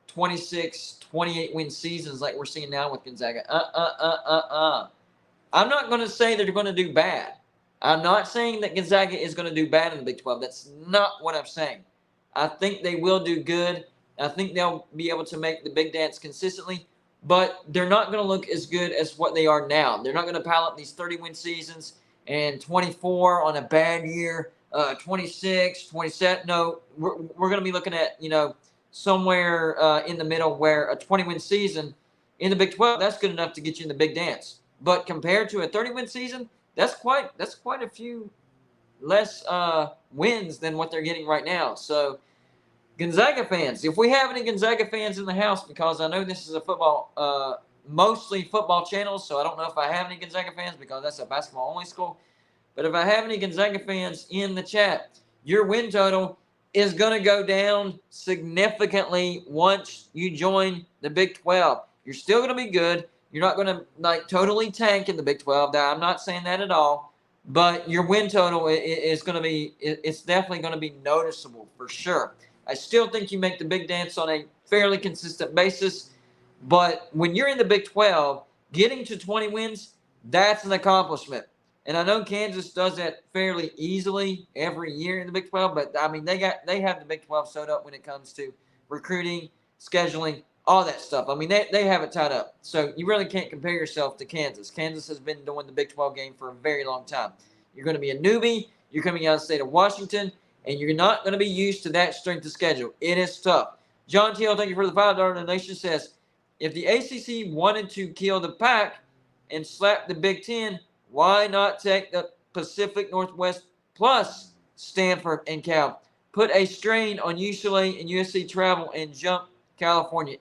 26, 28 win seasons like we're seeing now with Gonzaga. I'm not going to say they're going to do bad. I'm not saying that Gonzaga is going to do bad in the Big 12. That's not what I'm saying. I think they will do good. I think they'll be able to make the big dance consistently, but they're not going to look as good as what they are now. They're not going to pile up these 30-win seasons and 24 on a bad year, 26, 27. No, we're going to be looking at, somewhere in the middle, where a 20-win season in the Big 12, that's good enough to get you in the big dance. But compared to a 30-win season, that's quite a few less wins than what they're getting right now. So Gonzaga fans, if we have any Gonzaga fans in the house, because I know this is a football, mostly football channel, so I don't know if I have any Gonzaga fans because that's a basketball-only school. But if I have any Gonzaga fans in the chat, your win total is going to go down significantly once you join the Big 12. You're still going to be good. You're not going to totally tank in the Big 12. I'm not saying that at all. But your win total is going to be, it's definitely going to be noticeable for sure. I still think you make the big dance on a fairly consistent basis. But when you're in the Big 12, getting to 20 wins, that's an accomplishment. And I know Kansas does that fairly easily every year in the Big 12, but I mean they have the Big 12 sewed up when it comes to recruiting, scheduling, all that stuff. I mean they have it tied up. So you really can't compare yourself to Kansas. Kansas has been doing the Big 12 game for a very long time. You're going to be a newbie. You're coming out of the state of Washington, and you're not going to be used to that strength of schedule. It is tough. John Teal, thank you for the $5 donation, says, if the ACC wanted to kill the Pac and slap the Big Ten, why not take the Pacific Northwest plus Stanford and Cal? Put a strain on UCLA and USC travel and jump California.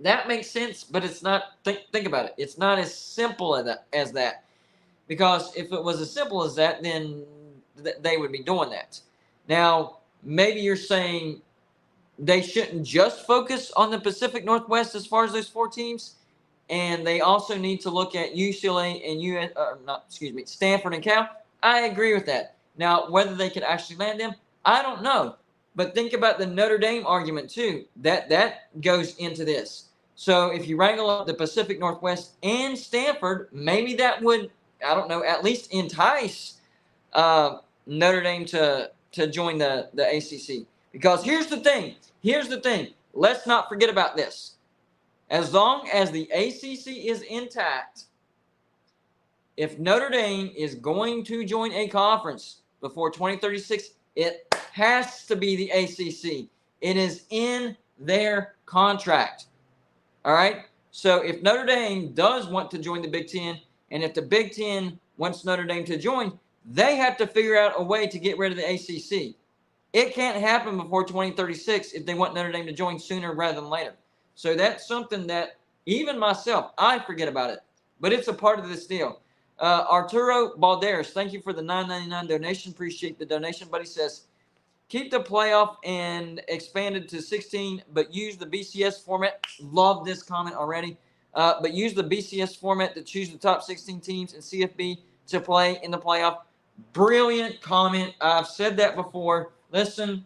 That makes sense, but it's not. Think about it. It's not as simple as that. Because if it was as simple as that, then they would be doing that. Now, maybe you're saying they shouldn't just focus on the Pacific Northwest as far as those 4 teams. And they also need to look at UCLA and Stanford and Cal. I agree with that. Now, whether they could actually land them, I don't know. But think about the Notre Dame argument too. That goes into this. So if you wrangle up the Pacific Northwest and Stanford, maybe that would, I don't know, at least entice Notre Dame to join the ACC. Because here's the thing. Let's not forget about this. As long as the ACC is intact, if Notre Dame is going to join a conference before 2036, it has to be the ACC. It is in their contract. All right? So if Notre Dame does want to join the Big Ten, and if the Big Ten wants Notre Dame to join, they have to figure out a way to get rid of the ACC. It can't happen before 2036 if they want Notre Dame to join sooner rather than later. So that's something that even myself, I forget about it. But it's a part of this deal. Arturo Balderas, thank you for the $9.99 donation. Appreciate the donation. But he says, keep the playoff and expand it to 16, but use the BCS format. Love this comment already. But use the BCS format to choose the top 16 teams and CFB to play in the playoff. Brilliant comment. I've said that before. Listen,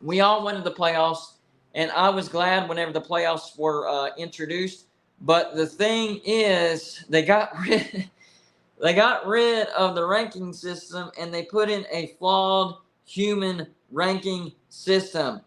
we all wanted the playoffs, and I was glad whenever the playoffs were introduced. But the thing is, they got rid of the ranking system, and they put in a flawed human ranking system.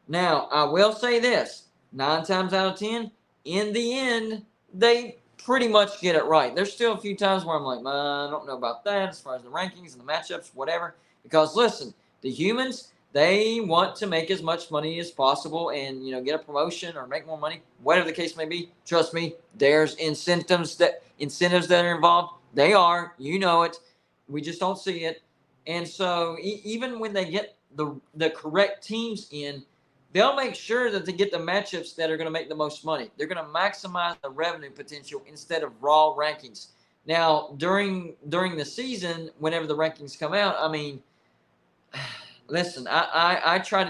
Now, I will say this. 9 times out of 10, in the end, they pretty much get it right. There's still a few times where I'm like, I don't know about that as far as the rankings and the matchups, whatever. Because, listen, the humans, They want to make as much money as possible and, get a promotion or make more money, whatever the case may be. Trust me, there's incentives that are involved. They are, it. We just don't see it. And so even when they get the correct teams in, they'll make sure that they get the matchups that are going to make the most money. They're going to maximize the revenue potential instead of raw rankings. Now, during the season, whenever the rankings come out, listen, I try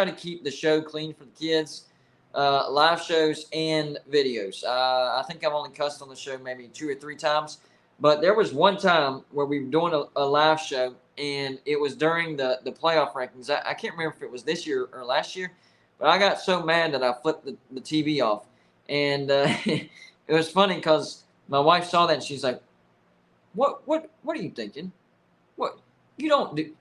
to keep the show clean for the kids, live shows and videos. I think I've only cussed on the show maybe 2 or 3 times, but there was one time where we were doing a live show, and it was during the playoff rankings. I can't remember if it was this year or last year, but I got so mad that I flipped the TV off, and it was funny because my wife saw that and she's like, "What are you thinking? What you don't do?"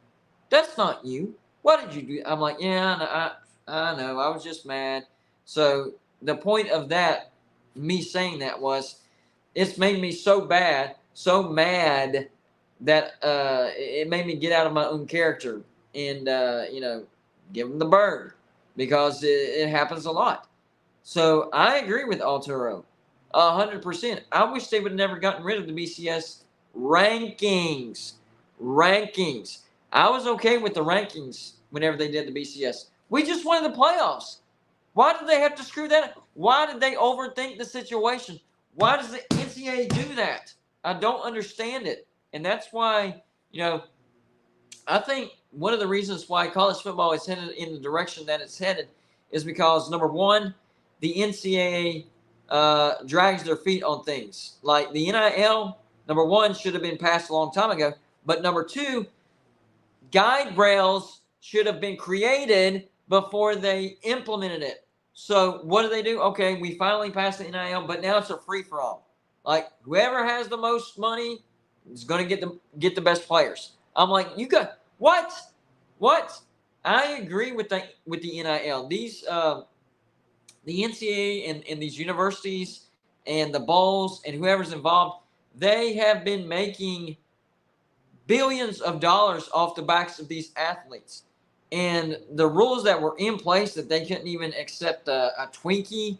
That's not you. What did you do? I'm like, yeah, I know. I was just mad. So the point of that, me saying that was, it's made me so mad that it made me get out of my own character and, give him the bird because it happens a lot. So I agree with Arturo 100%. I wish they would have never gotten rid of the BCS rankings. I was okay with the rankings whenever they did the BCS. We just wanted the playoffs. Why did they have to screw that up? Why did they overthink the situation? Why does the NCAA do that? I don't understand it. And that's why, I think one of the reasons why college football is headed in the direction that it's headed is because, number one, the NCAA drags their feet on things. Like the NIL, number one, should have been passed a long time ago. But number two, guide rails should have been created before they implemented it. So what do? Okay, we finally passed the NIL, but now it's a free-for-all. Like whoever has the most money is going to get the best players. I'm like, you got what? I agree with the NIL. These the NCAA and these universities and the bowls and whoever's involved, they have been making billions of dollars off the backs of these athletes. And the rules that were in place that they couldn't even accept a Twinkie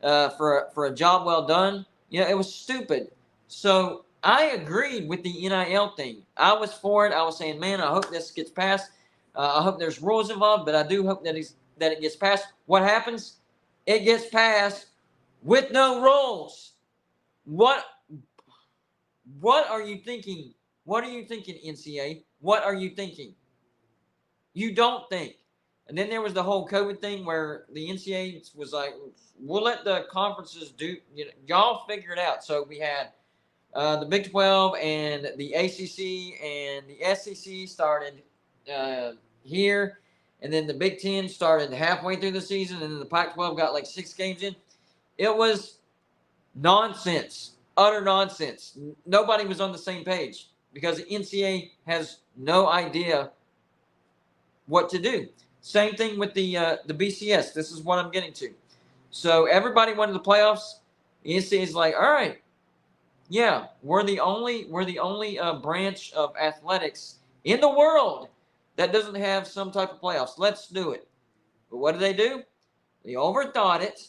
for a job well done, it was stupid. So I agreed with the NIL thing. I was for it. I was saying, man, I hope this gets passed. I hope there's rules involved, but I do hope that it gets passed. What happens? It gets passed with no rules. What are you thinking? What are you thinking, NCAA? What are you thinking? You don't think. And then there was the whole COVID thing where the NCAA was like, we'll let the conferences do, y'all figure it out. So we had the Big 12 and the ACC and the SEC started here. And then the Big Ten started halfway through the season. And then the Pac-12 got like 6 games in. It was nonsense, utter nonsense. Nobody was on the same page because the NCAA has no idea what to do. Same thing with the BCS. This is what I'm getting to. So everybody wanted the playoffs. The NCAA is like, all right, yeah, we're the only branch of athletics in the world that doesn't have some type of playoffs. Let's do it. But what did? They overthought it.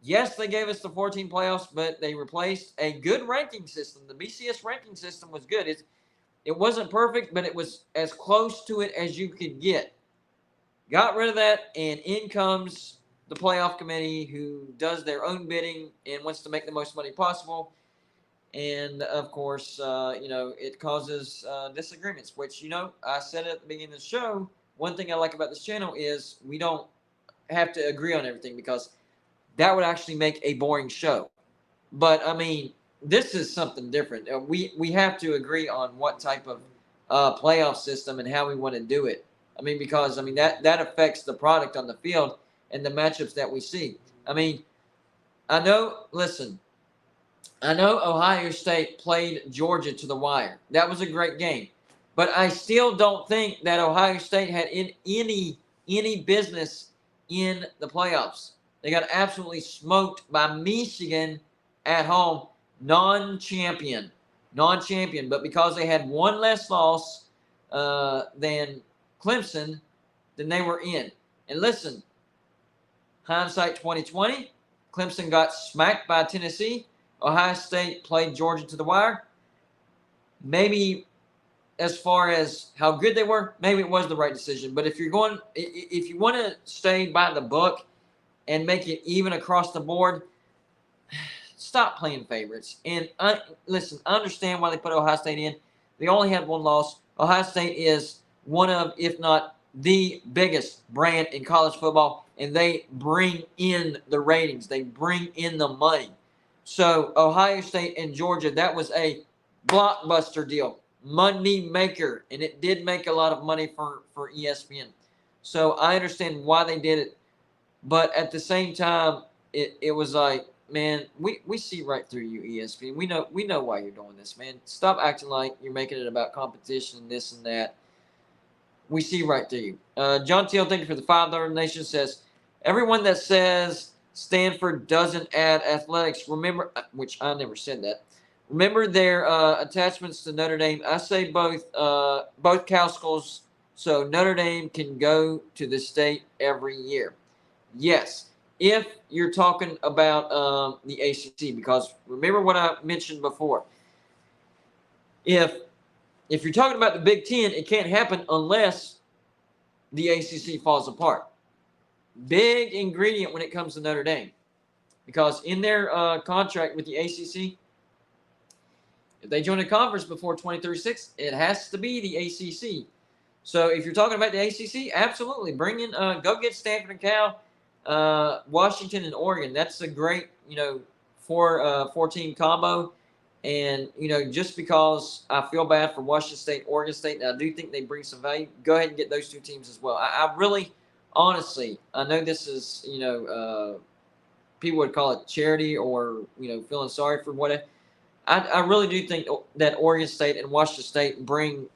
Yes, they gave us the 14 playoffs, but they replaced a good ranking system. The BCS ranking system was good. It wasn't perfect, but it was as close to it as you could get. Got rid of that, and in comes the playoff committee who does their own bidding and wants to make the most money possible. And, of course, it causes disagreements, which, I said at the beginning of the show, one thing I like about this channel is we don't have to agree on everything because that would actually make a boring show. But, this is something different. We have to agree on what type of playoff system and how we want to do it. Because that affects the product on the field and the matchups that we see. I know Ohio State played Georgia to the wire. That was a great game. But I still don't think that Ohio State had any business in the playoffs. They got absolutely smoked by Michigan at home, non-champion. But because they had one less loss than Clemson, then they were in. And listen, hindsight 2020, Clemson got smacked by Tennessee. Ohio State played Georgia to the wire. Maybe as far as how good they were, maybe it was the right decision. But if you want to stay by the book and make it even across the board, stop playing favorites. And listen, I understand why they put Ohio State in. They only had one loss. Ohio State is one of, if not the biggest brand in college football, and they bring in the ratings. They bring in the money. So Ohio State and Georgia, that was a blockbuster deal, money maker, and it did make a lot of money for ESPN. So I understand why they did it, but at the same time, it was like, man, we see right through you, ESPN. We know why you're doing this, man. Stop acting like you're making it about competition and this and that. We see right through you. John Teal, thank you for the $5 donation, says, everyone that says Stanford doesn't add athletics, remember, which I never said that, remember their attachments to Notre Dame. I say both Cal schools, so Notre Dame can go to the state every year. Yes. If you're talking about the ACC, because remember what I mentioned before. If you're talking about the Big Ten, it can't happen unless the ACC falls apart. Big ingredient when it comes to Notre Dame, because in their contract with the ACC, if they join a conference before 2036, it has to be the ACC. So if you're talking about the ACC, absolutely bring in, go get Stanford and Cal. Washington and Oregon, that's a great, four-team combo. And, just because I feel bad for Washington State, Oregon State, and I do think they bring some value, go ahead and get those two teams as well. I really, honestly, I know this is, people would call it charity or, feeling sorry for whatever. I really do think that Oregon State and Washington State bring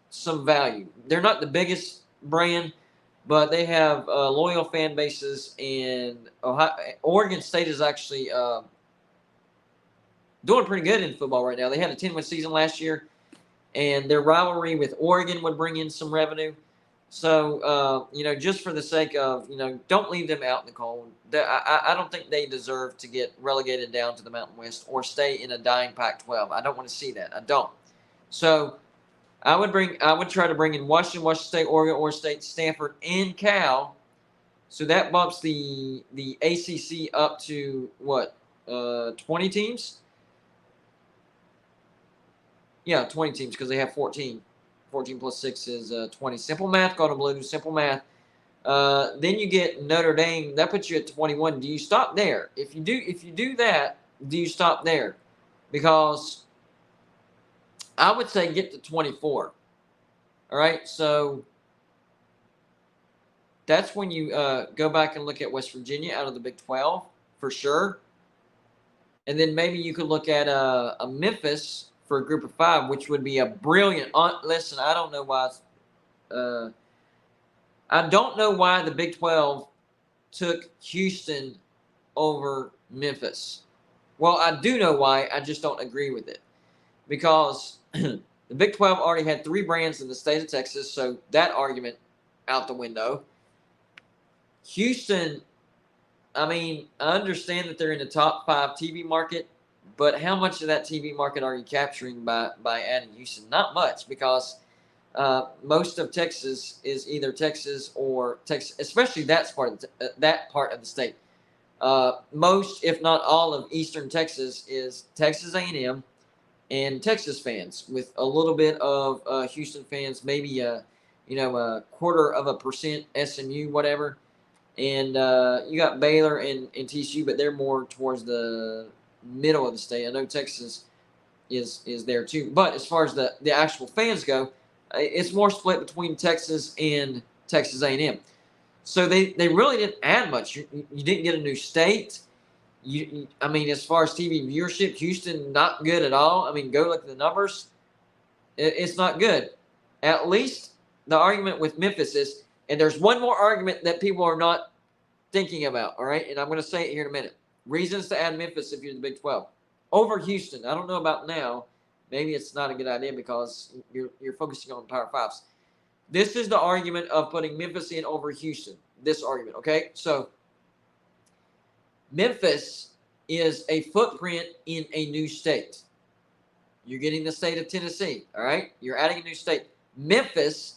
some value. They're not the biggest brand, but they have loyal fan bases, and Oregon State is actually doing pretty good in football right now. They had a 10-win season last year, and their rivalry with Oregon would bring in some revenue. So, just for the sake of, don't leave them out in the cold. I don't think they deserve to get relegated down to the Mountain West or stay in a dying Pac-12. I don't want to see that. I don't. So I would try to bring in Washington State, Oregon State, Stanford, and Cal. So that bumps the ACC up to what? 20 teams? Yeah, 20 teams because they have 14. 14 plus 6 is 20. Simple math, Golden Blue. Simple math. Then you get Notre Dame. That puts you at 21. Do you stop there? If you do that, do you stop there? Because I would say get to 24. All right, so that's when you go back and look at West Virginia out of the Big 12 for sure. And then maybe you could look at a Memphis for a group of 5, which would be a brilliant. Listen, I don't know why. I don't know why the Big 12 took Houston over Memphis. Well, I do know why. I just don't agree with it. Because the Big 12 already had 3 brands in the state of Texas, so that argument out the window. Houston, I understand that they're in the top 5 TV market, but how much of that TV market are you capturing by adding Houston? Not much, because most of Texas is either Texas or Texas, especially that part of the state. Most, if not all, of Eastern Texas is Texas A&M and Texas fans, with a little bit of Houston fans, maybe a 0.25% SMU, whatever. And you got Baylor and TCU, but they're more towards the middle of the state. I know Texas is there too. But as far as the actual fans go, it's more split between Texas and Texas A&M. So they really didn't add much. You didn't get a new state. As far as TV viewership, Houston, not good at all. Go look at the numbers. It's not good. At least the argument with Memphis is, and there's one more argument that people are not thinking about, all right? And I'm going to say it here in a minute. Reasons to add Memphis if you're the Big 12. Over Houston. I don't know about now. Maybe it's not a good idea because you're focusing on Power 5s. This is the argument of putting Memphis in over Houston. This argument, okay? So Memphis is a footprint in a new state. You're getting the state of Tennessee, all right? You're adding a new state. Memphis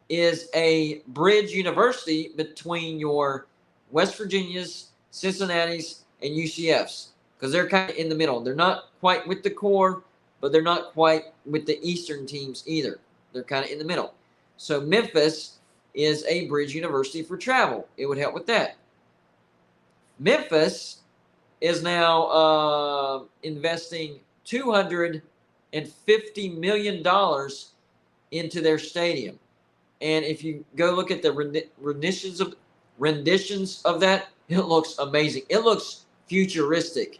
is a bridge university between your West Virginias, Cincinnati's, and UCF's, because they're kind of in the middle. They're not quite with the core, but they're not quite with the Eastern teams either. They're kind of in the middle. So Memphis is a bridge university for travel. It would help with that. Memphis is now investing $250 million into their stadium. And if you go look at the renditions of that, it looks amazing. It looks futuristic.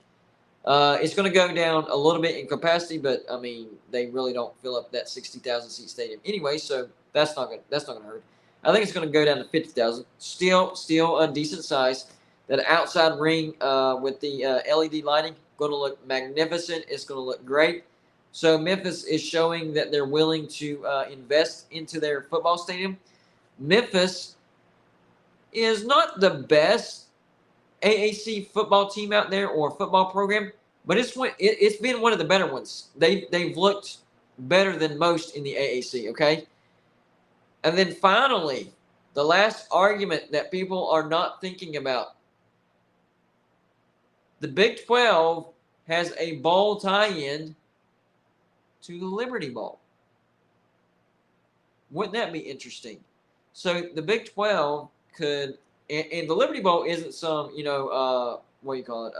It's going to go down a little bit in capacity, but I mean, they really don't fill up that 60,000 seat stadium anyway, so that's not going to hurt. I think it's going to go down to 50,000. Still a decent size. That outside ring with the LED lighting going to look magnificent. It's going to look great. So Memphis is showing that they're willing to invest into their football stadium. Memphis is not the best AAC football team out there or football program, but it's been one of the better ones. They've looked better than most in the AAC, okay? And then finally, the last argument that people are not thinking about. The Big 12 has a bowl tie-in to the Liberty Bowl. Wouldn't that be interesting? So the Big 12 could, and the Liberty Bowl isn't some, what do you call it?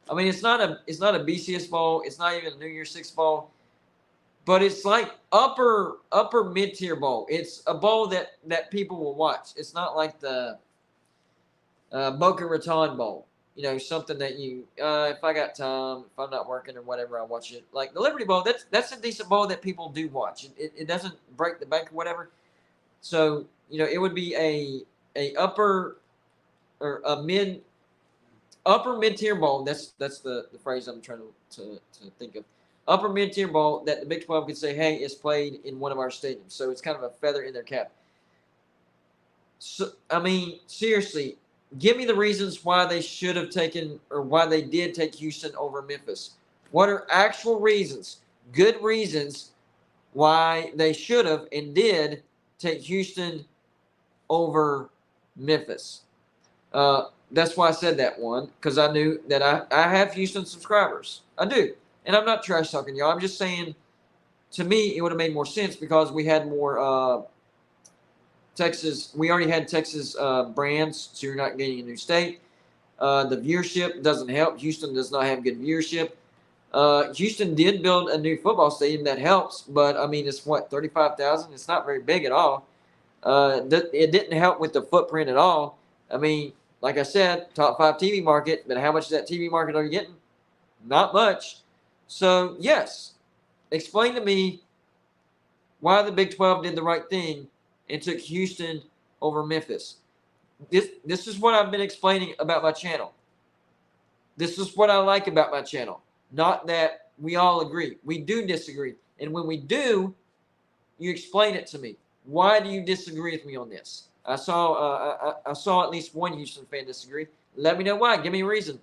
I mean, it's not a BCS bowl. It's not even a New Year's Six bowl, but it's like upper mid-tier bowl. It's a bowl that people will watch. It's not like the Boca Raton Bowl. Something that if I got time, if I'm not working or whatever, I'll watch it. Like the Liberty Bowl, that's a decent bowl that people do watch. It doesn't break the bank or whatever. So, it would be a upper mid-tier bowl. That's the phrase I'm trying to think of. Upper mid-tier bowl that the Big 12 could say, hey, it's played in one of our stadiums. So it's kind of a feather in their cap. So, I mean, seriously, give me the reasons why they should have taken or why they did take Houston over Memphis. What are actual reasons, good reasons, why they should have and did take Houston over Memphis? That's why I said that one, because I knew that I have Houston subscribers. I do. And I'm not trash talking y'all. I'm just saying, to me, it would have made more sense because we had more Texas. We already had Texas brands, so you're not getting a new state. The viewership doesn't help. Houston does not have good viewership. Houston did build a new football stadium that helps, but I mean, it's 35,000. It's not very big at all. It didn't help with the footprint at all. I mean, like I said, top 5 TV market, but how much of that TV market are you getting? Not much. So, yes, explain to me why the Big 12 did the right thing and took Houston over Memphis. This is what I've been explaining about my channel. This is what I like about my channel. Not that we all agree. We do disagree. And when we do, you explain it to me. Why do you disagree with me on this? I saw at least one Houston fan disagree. Let me know why. Give me a reason.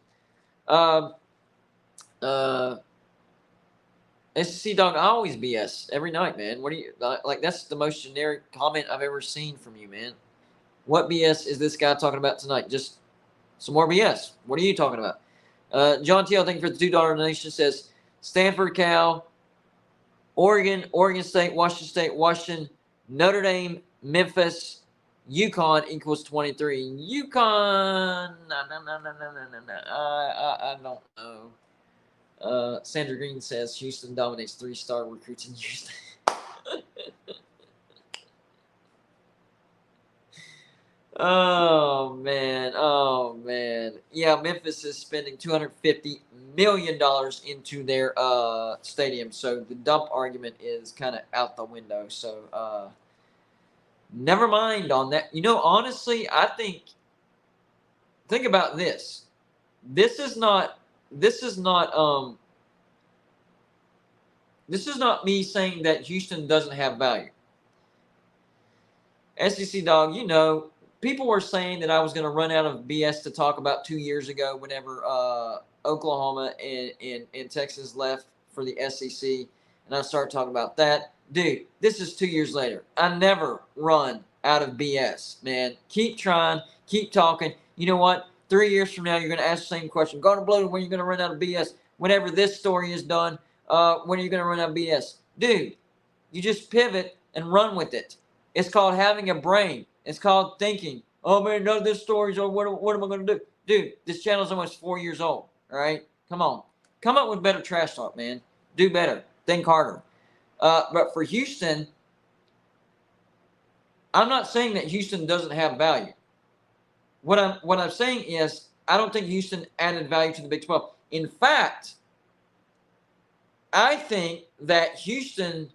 SEC Dog, I always BS every night, man. What do you like? That's the most generic comment I've ever seen from you, man. What BS is this guy talking about tonight? Just some more BS. What are you talking about? John T, thank you for the $2 donation. Says Stanford, Cal, Oregon, Oregon State, Washington, Notre Dame, Memphis, UConn equals 23. UConn, no. I don't know. Sandra Green says Houston dominates 3-star recruits in Houston. Oh man. Yeah, Memphis is spending $250 million into their stadium, so the dump argument is kind of out the window. So never mind on that. Honestly, I think about this. This is not me saying that Houston doesn't have value. SEC dog, you know, people were saying that I was going to run out of BS to talk about 2 years ago whenever Oklahoma and Texas left for the SEC, and I started talking about that. Dude, this is 2 years later. I never run out of BS, man. Keep trying, keep talking. You know what? 3 years from now, you're going to ask the same question. Gonna blow when you're going to run out of BS. Whenever this story is done, when are you going to run out of BS? Dude, you just pivot and run with it. It's called having a brain. It's called thinking. Oh, man, none of this story's over. What am I going to do? Dude, this channel's almost 4 years old, all right? Come on. Come up with better trash talk, man. Do better. Think harder. But for Houston, I'm not saying that Houston doesn't have value. What I'm saying is I don't think Houston added value to the Big 12. In fact, I think that Houston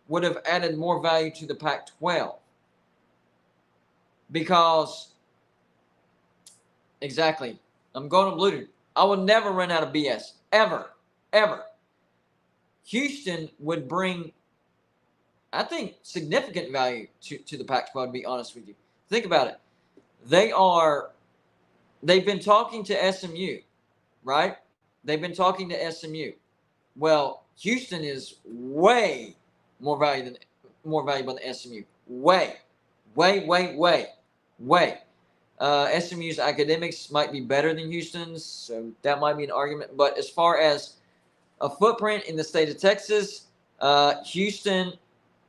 would have added more value to the Pac-12 because, exactly, I'm going to blue. I will never run out of BS, ever. Houston would bring, I think, significant value to the Pac-12, to be honest with you. Think about it. They've been talking to SMU, right? They've been talking to SMU. Well, Houston is way more valuable than SMU. Way. SMU's academics might be better than Houston's, so that might be an argument. But as far as a footprint in the state of Texas, Houston,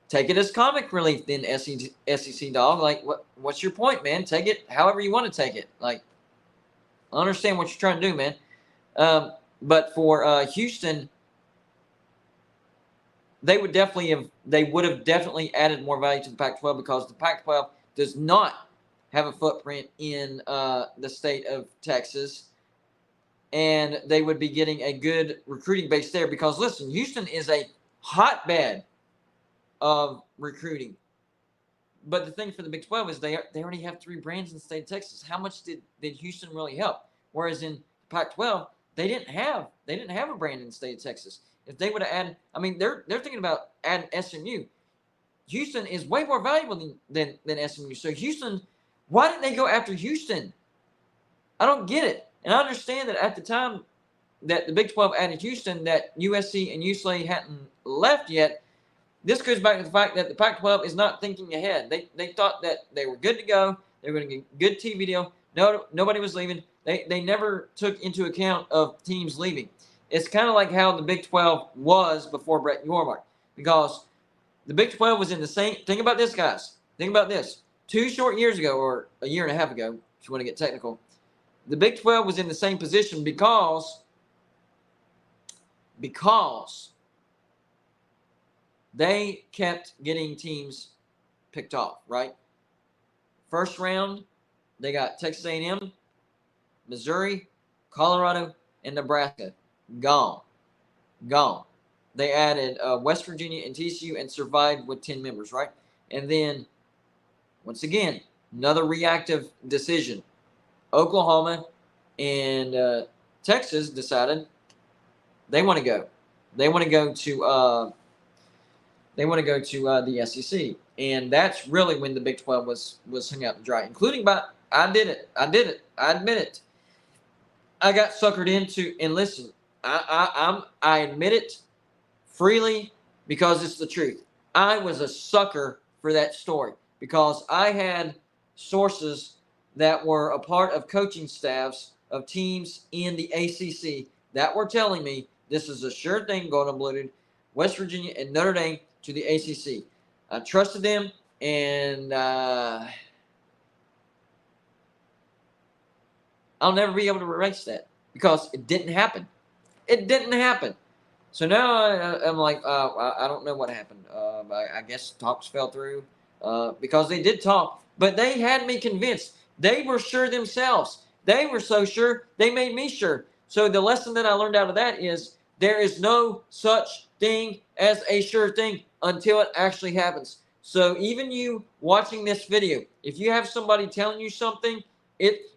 take it as comic relief then, SEC dog. Like, what's your point, man? Take it however you want to take it. Like, I understand what you're trying to do, man. But for Houston, they would have definitely added more value to the Pac-12 because the Pac-12 does not have a footprint in the state of Texas, and they would be getting a good recruiting base there because, listen, Houston is a hotbed of recruiting. But the thing for the Big 12 is they already have 3 brands in the state of Texas. How much did Houston really help? Whereas in Pac-12, they didn't have a brand in the state of Texas. If they would have added, I mean, they're thinking about adding SMU. Houston is way more valuable than SMU. So Houston, why didn't they go after Houston? I don't get it. And I understand that at the time that the Big 12 added Houston, that USC and UCLA hadn't left yet. This goes back to the fact that the Pac-12 is not thinking ahead. They thought that they were good to go. They were going to get a good TV deal. No, nobody was leaving. They never took into account of teams leaving. It's kind of like how the Big 12 was before Brett Yormark, because the Big 12 was in the same. Think about this, guys. Think about this. 2 short years ago, or a year and a half ago, if you want to get technical, the Big 12 was in the same position because they kept getting teams picked off, right? First round, they got Texas A&M, Missouri, Colorado, and Nebraska. Gone. They added West Virginia and TCU and survived with 10 members, right? And then, once again, another reactive decision. Oklahoma and Texas decided they want to go. They want to go to the SEC, and that's really when the Big 12 was hung out to dry. Including I did it. I admit it. I got suckered into, and listen, I admit it freely because it's the truth. I was a sucker for that story because I had sources that were a part of coaching staffs of teams in the ACC that were telling me this is a sure thing going unbloated. West Virginia and Notre Dame to the ACC. I trusted them, and I'll never be able to erase that because it didn't happen. It didn't happen. So now I'm like, I don't know what happened. I guess talks fell through because they did talk, but they had me convinced. They were sure themselves. They were so sure, they made me sure. So the lesson that I learned out of that is there is no such thing as a sure thing until it actually happens. So even you watching this video, if you have somebody telling you something,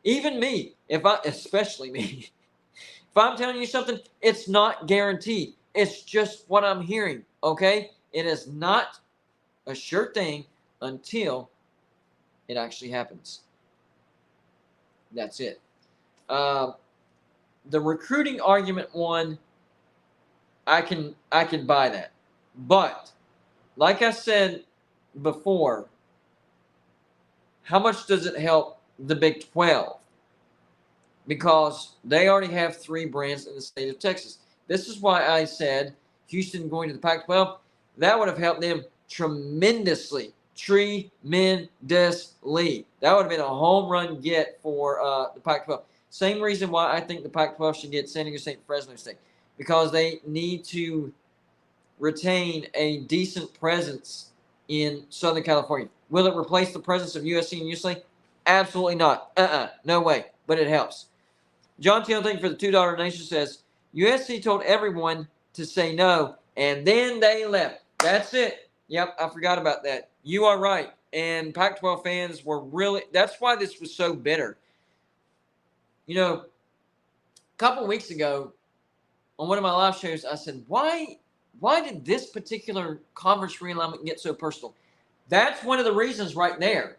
even me, especially me, if I'm telling you something, it's not guaranteed. It's just what I'm hearing, okay? It is not a sure thing until it actually happens. That's it. The recruiting argument one, I can buy that. But like I said before, how much does it help the Big 12? Because they already have 3 brands in the state of Texas. This is why I said Houston going to the Pac-12, that would have helped them tremendously. Tremendously. That would have been a home run get for the Pac-12. Same reason why I think the Pac-12 should get San Diego State and Fresno State. Because they need to retain a decent presence in Southern California. Will it replace the presence of USC and UCLA? Absolutely not. No way. But it helps. John Teal, thank you for the $2 donation, says, USC told everyone to say no, and then they left. That's it. Yep, I forgot about that. You are right. And Pac-12 fans were really – that's why this was so bitter. You know, a couple of weeks ago on one of my live shows, I said, why did this particular conference realignment get so personal? That's one of the reasons right there.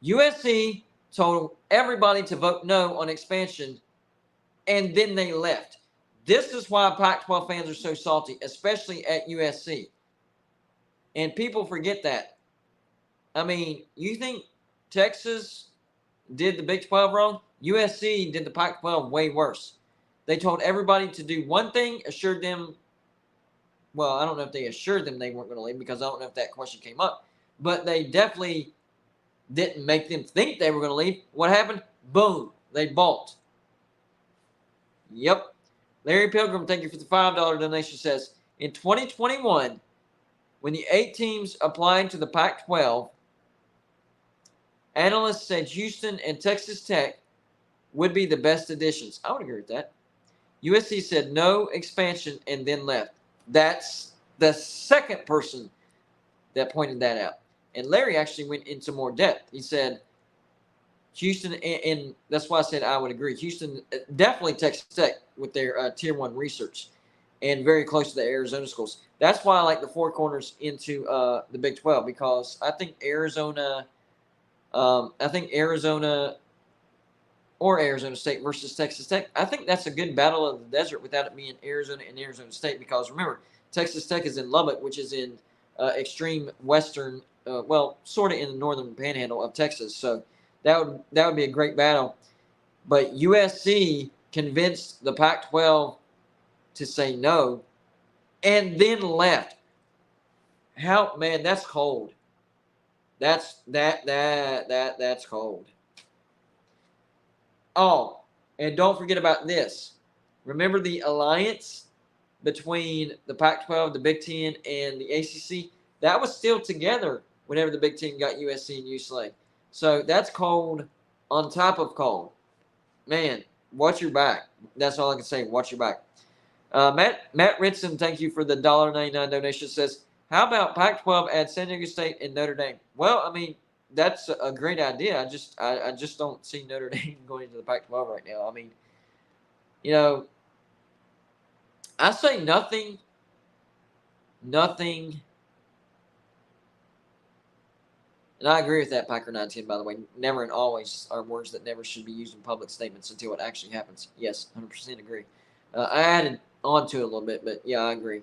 USC told everybody to vote no on expansion, and then they left. This is why Pac-12 fans are so salty, especially at USC. And people forget that. I mean, you think Texas did the Big 12 wrong? USC did the Pac-12 way worse. They told everybody to do one thing, assured them, well, I don't know if they assured them they weren't going to leave because I don't know if that question came up, but they definitely didn't make them think they were going to leave. What happened? Boom. They balked. Yep. Larry Pilgrim, thank you for the $5 donation, says, in 2021, when the 8 teams applied to the Pac-12, analysts said Houston and Texas Tech would be the best additions. I would agree with that. USC said no expansion and then left. That's the second person that pointed that out. And Larry actually went into more depth. He said Houston, and that's why I said I would agree. Houston, definitely Texas Tech with their Tier 1 research and very close to the Arizona schools. That's why I like the Four Corners into the Big 12 because I think Arizona or Arizona State versus Texas Tech, I think that's a good battle of the desert without it being Arizona and Arizona State because remember, Texas Tech is in Lubbock, which is in extreme western, sort of in the northern panhandle of Texas. So that would be a great battle. But USC convinced the Pac-12 to say no and then left. Man, that's cold. That's cold. Oh, and don't forget about this. Remember the alliance between the Pac-12, the Big Ten, and the ACC? That was still together whenever the Big Ten got USC and UCLA. So that's cold on top of cold. Man, watch your back. That's all I can say. Watch your back. Matt Ritson, thank you for the $1.99 donation, says, how about Pac-12 add San Diego State and Notre Dame? Well, I mean, that's a great idea. I just don't see Notre Dame going into the Pac-12 right now. I mean, you know, I say nothing. And I agree with that, Packer 910, by the way. Never and always are words that never should be used in public statements until it actually happens. Yes, 100% agree. I added on to it a little bit, but yeah, I agree.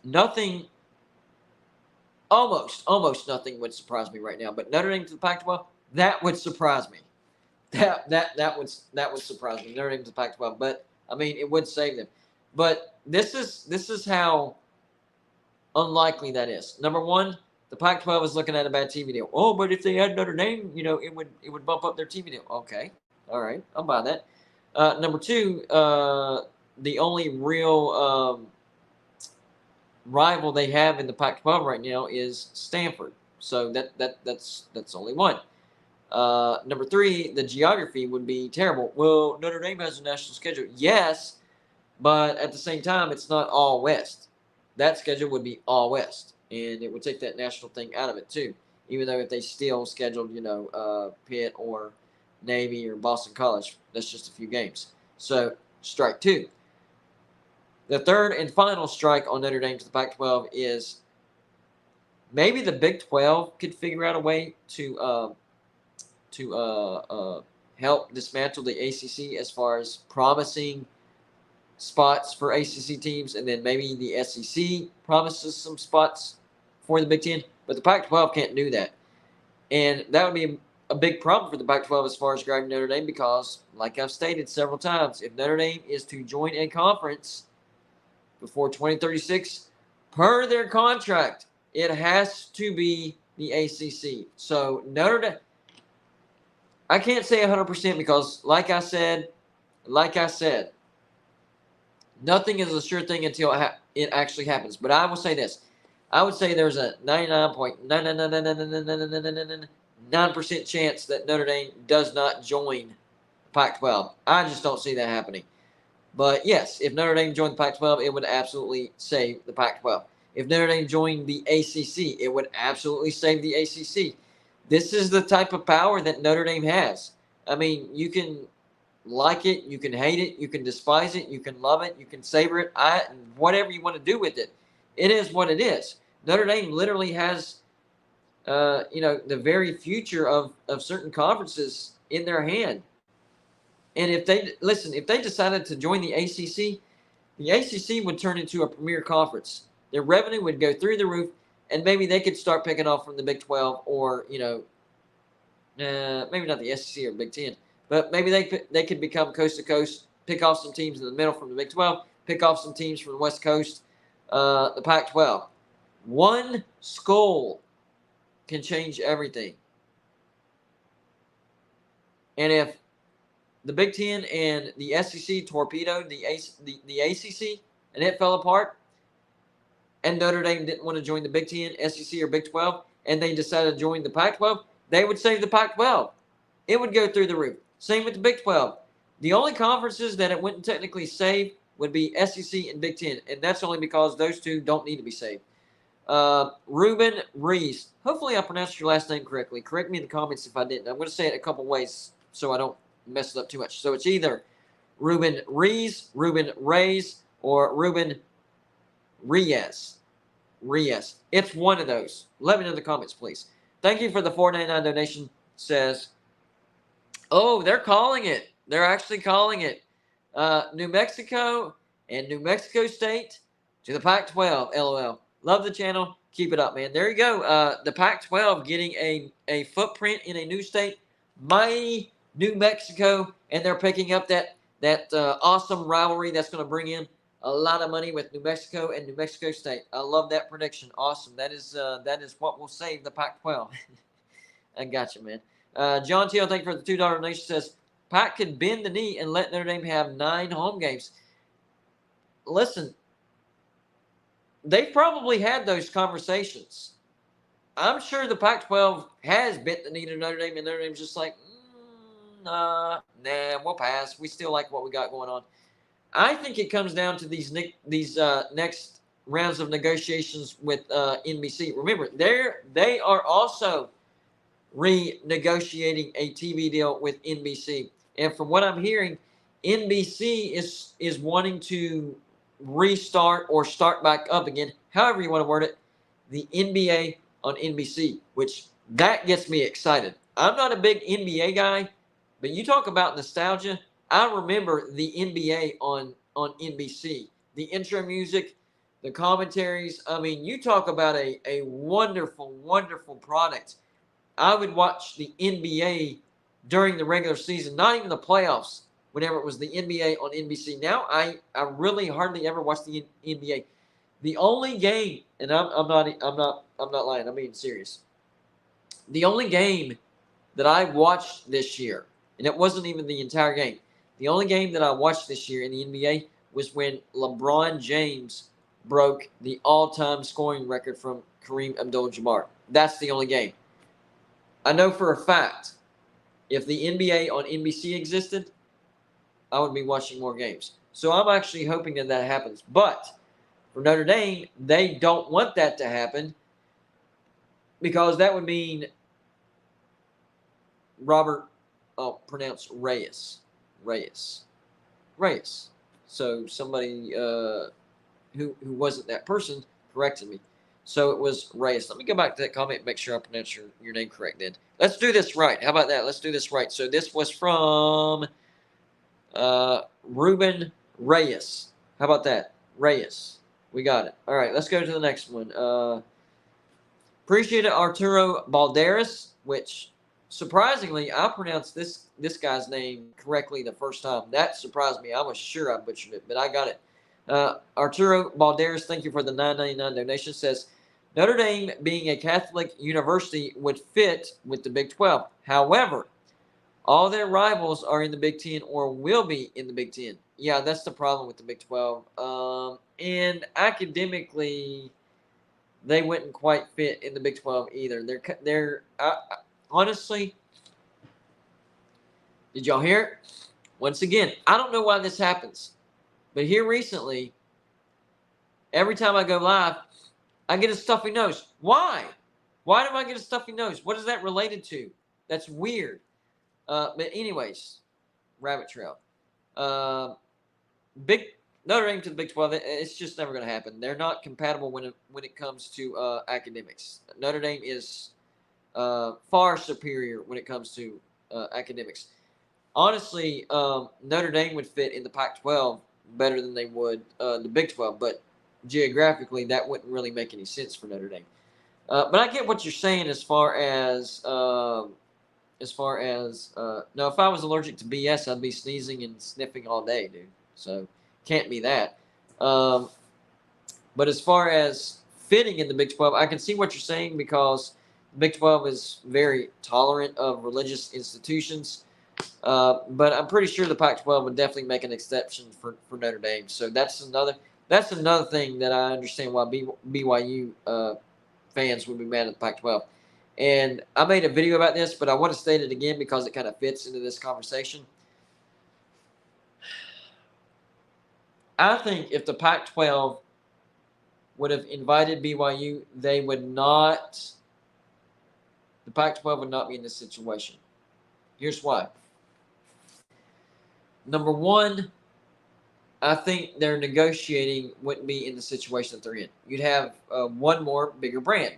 Nothing, almost nothing would surprise me right now. But Notre Dame to the Pac-12, that would surprise me. That would surprise me. Notre Dame to the Pac-12, but I mean, it would save them. But this is how unlikely that is. Number one, the Pac-12 is looking at a bad TV deal. Oh, but if they had Notre Dame, it would bump up their TV deal. Okay, all right, I'll buy that. Number two, the only real rival they have in the Pac-12 right now is Stanford. So that's only one. Number three, the geography would be terrible. Well, Notre Dame has a national schedule. Yes, but at the same time, it's not all West. That schedule would be all West, and it would take that national thing out of it too. Even though if they still scheduled, Pitt or Navy or Boston College, that's just a few games. So strike two. The third and final strike on Notre Dame to the Pac-12 is maybe the Big 12 could figure out a way to help dismantle the ACC as far as promising spots for ACC teams, and then maybe the SEC promises some spots for the Big Ten. But the Pac-12 can't do that, and that would be a big problem for the Pac-12 as far as grabbing Notre Dame because, like I've stated several times, if Notre Dame is to join a conference before 2036, per their contract, it has to be the ACC. So Notre Dame, I can't say 100% because, like I said, nothing is a sure thing until it actually happens. But I will say this. I would say there's a 99.99999% chance that Notre Dame does not join Pac-12. I just don't see that happening. But yes, if Notre Dame joined the Pac-12, it would absolutely save the Pac-12. If Notre Dame joined the ACC, it would absolutely save the ACC. This is the type of power that Notre Dame has. I mean, you can like it, you can hate it, you can despise it, you can love it, you can savor it, whatever you want to do with it. It is what it is. Notre Dame literally has, the very future of certain conferences in their hand. And if they decided to join the ACC would turn into a premier conference. Their revenue would go through the roof, and maybe they could start picking off from the Big 12 or, maybe not the SEC or Big 10, but maybe they could become coast to coast, pick off some teams in the middle from the Big 12, pick off some teams from the West Coast, the Pac-12. One skull can change everything. And if the Big Ten and the SEC torpedoed the ACC and it fell apart, and Notre Dame didn't want to join the Big Ten, SEC, or Big 12, and they decided to join the Pac-12, they would save the Pac-12. It would go through the roof. Same with the Big 12. The only conferences that it wouldn't technically save would be SEC and Big Ten, and that's only because those two don't need to be saved. Ruben Rees. Hopefully I pronounced your last name correctly. Correct me in the comments if I didn't. I'm going to say it a couple ways so I don't mess it up too much. So it's either Ruben Rees, Ruben Reyes, or Ruben Reyes. It's one of those. Let me know in the comments, please. Thank you for the $4.99 donation. Says, oh, they're calling it. They're actually calling it. New Mexico and New Mexico State to the Pac-12. LOL. Love the channel. Keep it up, man. There you go. The Pac-12 getting a footprint in a new state. Mighty New Mexico. And they're picking up that awesome rivalry that's going to bring in a lot of money with New Mexico and New Mexico State. I love that prediction. Awesome. That is what will save the Pac-12. I got you, man. John Teal, thank you for the $2 donation. Says, Pac could bend the knee and let Notre Dame have 9 home games. Listen, they've probably had those conversations. I'm sure the Pac-12 has bent the knee to Notre Dame, and Notre Dame's just like, nah, we'll pass. We still like what we got going on. I think it comes down to these next rounds of negotiations with NBC. Remember, they are also renegotiating a TV deal with NBC. And from what I'm hearing, NBC is wanting to restart or start back up again, however you want to word it, the NBA on NBC, which that gets me excited. I'm not a big NBA guy, but you talk about nostalgia. I remember the NBA on NBC, the intro music, the commentaries. I mean, you talk about a wonderful, wonderful product. I would watch the NBA during the regular season, not even the playoffs, whenever it was the NBA on NBC. Now I really hardly ever watch the NBA. The only game, and I'm not lying, I'm being serious. The only game that I watched this year, and it wasn't even the entire game. The only game that I watched this year in the NBA was when LeBron James broke the all-time scoring record from Kareem Abdul-Jabbar. That's the only game. I know for a fact, if the NBA on NBC existed, I would be watching more games. So I'm actually hoping that happens. But for Notre Dame, they don't want that to happen because that would mean pronounce Reyes. So somebody who wasn't that person corrected me. So it was Reyes. Let me go back to that comment and make sure I pronounce your name correct then. Let's do this right. How about that? Let's do this right. So this was from Ruben Reyes. How about that? Reyes. We got it. All right, let's go to the next one. Appreciate it, Arturo Balderas, which surprisingly I pronounced this guy's name correctly the first time. That surprised me. I was sure I butchered it, but I got it. Arturo Balderas, thank you for the $9.99 donation. Says Notre Dame, being a Catholic university, would fit with the Big 12. However, all their rivals are in the Big 10 or will be in the Big 10. Yeah, that's the problem with the Big 12. And academically, they wouldn't quite fit in the Big 12 either. They're honestly, did y'all hear it? Once again, I don't know why this happens, but here recently, every time I go live, I get a stuffy nose. Why? Why do I get a stuffy nose? What is that related to? That's weird. But anyways, rabbit trail. Big Notre Dame to the Big 12. It's just never going to happen. They're not compatible when it comes to academics. Notre Dame is far superior when it comes to academics. Honestly, Notre Dame would fit in the Pac-12 better than they would the Big 12, but geographically that wouldn't really make any sense for Notre Dame. But I get what you're saying as far as no, if I was allergic to BS, I'd be sneezing and sniffing all day, dude. So can't be that. But as far as fitting in the Big 12, I can see what you're saying because the Big 12 is very tolerant of religious institutions. But I'm pretty sure the Pac-12 would definitely make an exception for Notre Dame. So that's another thing that I understand why BYU fans would be mad at the Pac-12. And I made a video about this, but I want to state it again because it kind of fits into this conversation. I think if the Pac-12 would have invited BYU, the Pac-12 would not be in this situation. Here's why. Number one, I think their negotiating wouldn't be in the situation that they're in. You'd have one more bigger brand.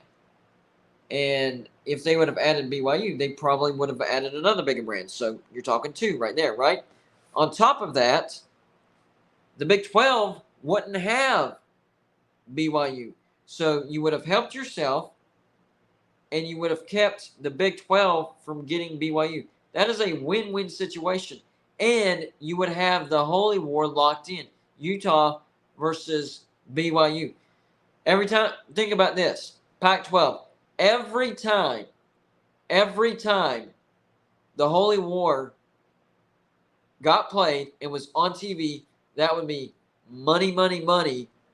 And if they would have added BYU, they probably would have added another bigger brand. So you're talking two right there, right? On top of that, the Big 12 wouldn't have BYU. So you would have helped yourself, and you would have kept the Big 12 from getting BYU. That is a win-win situation. And you would have the Holy War locked in. Utah versus BYU. Every time, think about this. Pac-12. Every time the Holy War got played and was on TV, that would be money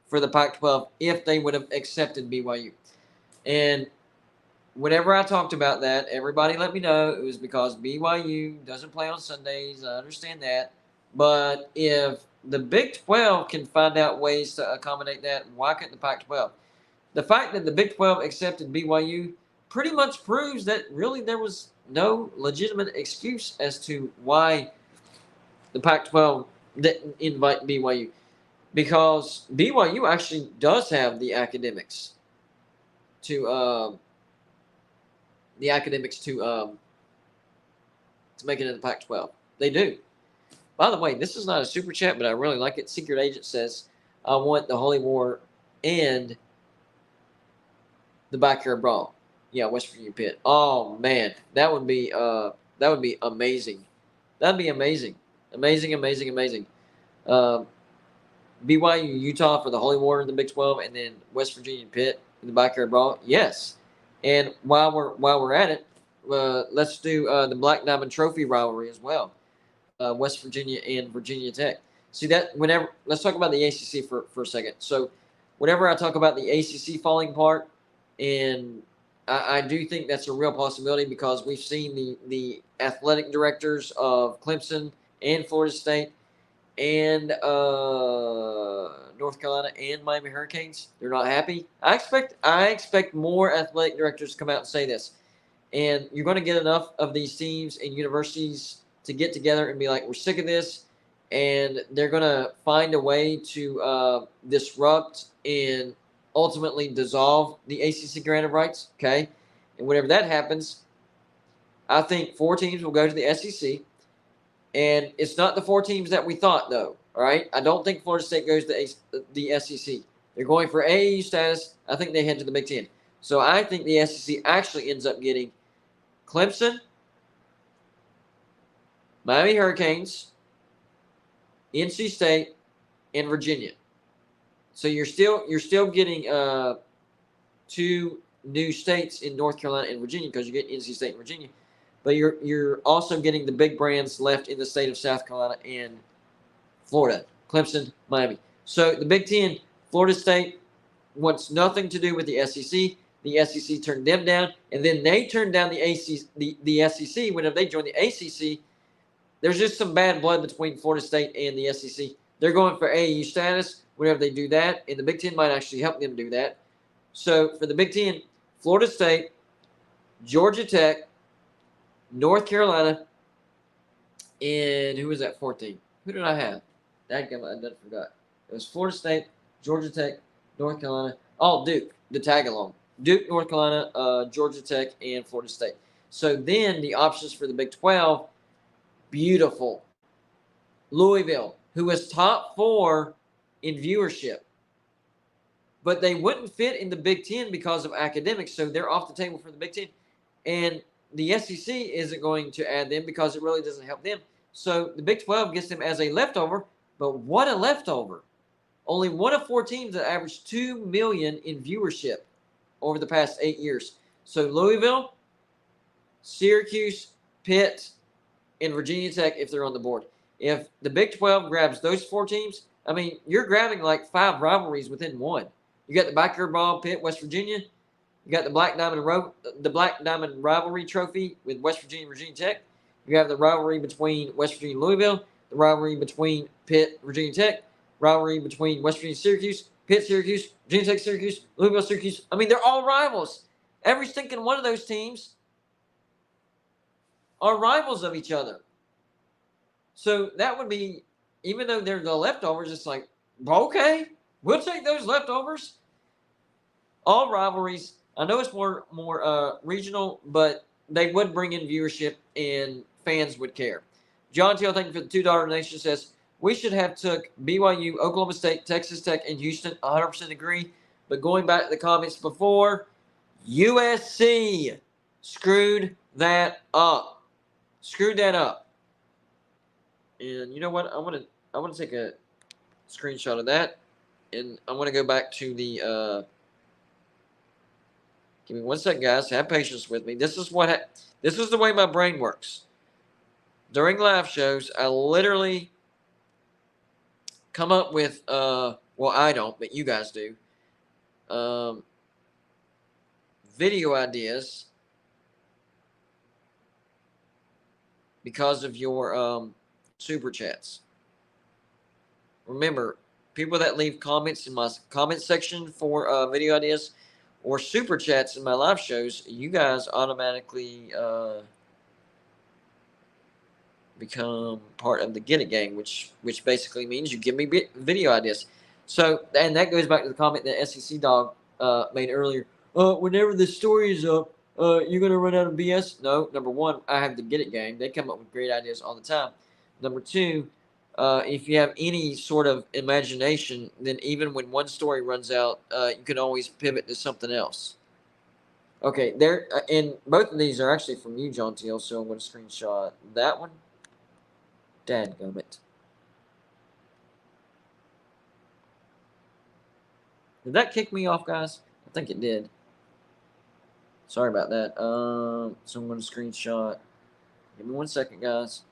for the Pac-12 if they would have accepted BYU. And whenever I talked about that, everybody let me know it was because BYU doesn't play on Sundays. I understand that. But if the Big 12 can find out ways to accommodate that, why couldn't the Pac-12? The fact that the Big 12 accepted BYU pretty much proves that really there was no legitimate excuse as to why the Pac-12 didn't invite BYU. Because BYU actually does have the academics to make it in the Pac-12. They do. By the way, this is not a super chat, but I really like it. Secret Agent says, I want the Holy War and the backyard brawl. Yeah, West Virginia Pitt. Oh man, that would be amazing. That'd be amazing. Amazing. BYU, Utah for the Holy War in the Big 12, and then West Virginia Pitt in the backyard brawl. Yes. And while we're at it, let's do the Black Diamond Trophy rivalry as well. West Virginia and Virginia Tech. See that let's talk about the ACC for a second. So whenever I talk about the ACC falling apart, and I do think that's a real possibility because we've seen the athletic directors of Clemson and Florida State and North Carolina and Miami Hurricanes. They're not happy. I expect more athletic directors to come out and say this. And you're going to get enough of these teams and universities to get together and be like, we're sick of this. And they're going to find a way to disrupt and ultimately dissolve the ACC grant of rights. Okay, and whenever that happens, I think 4 teams will go to the SEC, and it's not the 4 teams that we thought, though. All right, I don't think Florida State goes to the SEC. They're going for AAU status. I think they head to the Big Ten. So I think the SEC actually ends up getting Clemson, Miami Hurricanes, NC State, and Virginia. So you're still getting 2 new states in North Carolina and Virginia because you get NC State and Virginia, but you're also getting the big brands left in the state of South Carolina and Florida, Clemson, Miami. So the Big Ten, Florida State wants nothing to do with the SEC. The SEC turned them down, and then they turned down the SEC whenever they joined the ACC. There's just some bad blood between Florida State and the SEC. They're going for AAU status whenever they do that, and the Big Ten might actually help them do that. So for the Big Ten, Florida State, Georgia Tech, North Carolina, and who was that 14? Who did I have? I forgot. It was Florida State, Georgia Tech, North Carolina. Oh, Duke, the tag along. Duke, North Carolina, Georgia Tech, and Florida State. So then the options for the Big 12, beautiful. Louisville, who was top 4 in viewership. But they wouldn't fit in the Big Ten because of academics, so they're off the table for the Big Ten. And the SEC isn't going to add them because it really doesn't help them. So the Big 12 gets them as a leftover, but what a leftover. Only one of 4 teams that averaged 2 million in viewership over the past 8 years. So Louisville, Syracuse, Pitt, and Virginia Tech if they're on the board. If the Big 12 grabs those 4 teams, I mean, you're grabbing like 5 rivalries within one. You got the backyard ball, Pitt, West Virginia. You got the Black Diamond Rivalry Trophy with West Virginia and Virginia Tech. You have the rivalry between West Virginia and Louisville, the rivalry between Pitt, Virginia Tech, rivalry between West Virginia, Syracuse, Pitt, Syracuse, Virginia Tech, Syracuse, Louisville, Syracuse. I mean, they're all rivals. Every stinking one of those teams are rivals of each other. So that would be, even though they're the leftovers, it's like, okay, we'll take those leftovers. All rivalries. I know it's more regional, but they would bring in viewership and fans would care. John Teal, thank you for the $2 donation, says, we should have took BYU, Oklahoma State, Texas Tech, and Houston. 100% agree. But going back to the comments before, USC screwed that up. Screwed that up. And you know what? I want to take a screenshot of that, and I want to go back to the. Give me 1 second, guys. Have patience with me. This is the way my brain works. During live shows, I literally come up with well, I don't, but you guys do. Video ideas because of your super chats. Remember, people that leave comments in my comment section for video ideas or super chats in my live shows, you guys automatically become part of the Get It gang, which basically means you give me video ideas. So, and that goes back to the comment that SEC Dog made earlier. Whenever the story is up, you're going to run out of BS? No. Number 1, I have the Get It gang. They come up with great ideas all the time. Number 2, if you have any sort of imagination, then even when one story runs out, you can always pivot to something else. Okay, there, and both of these are actually from you, John Teal, so I'm going to screenshot that one. Dadgummit. Did that kick me off, guys? I think it did. Sorry about that. So I'm going to screenshot. Give me 1 second, guys.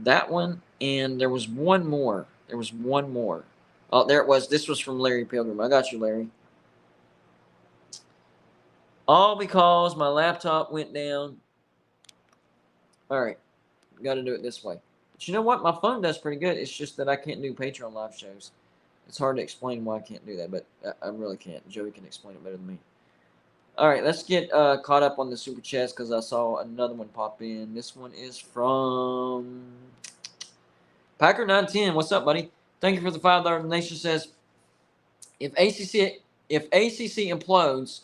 That one, and there was one more. Oh, there it was. This was from Larry Pilgrim. I got you, Larry. All because my laptop went down. All right. Got to do it this way. But you know what? My phone does pretty good. It's just that I can't do Patreon live shows. It's hard to explain why I can't do that, but I really can't. Joey can explain it better than me. All right, let's get caught up on the super chats because I saw another one pop in. This one is from Packer 910. What's up, buddy? Thank you for the $5 donation. Says, If ACC implodes,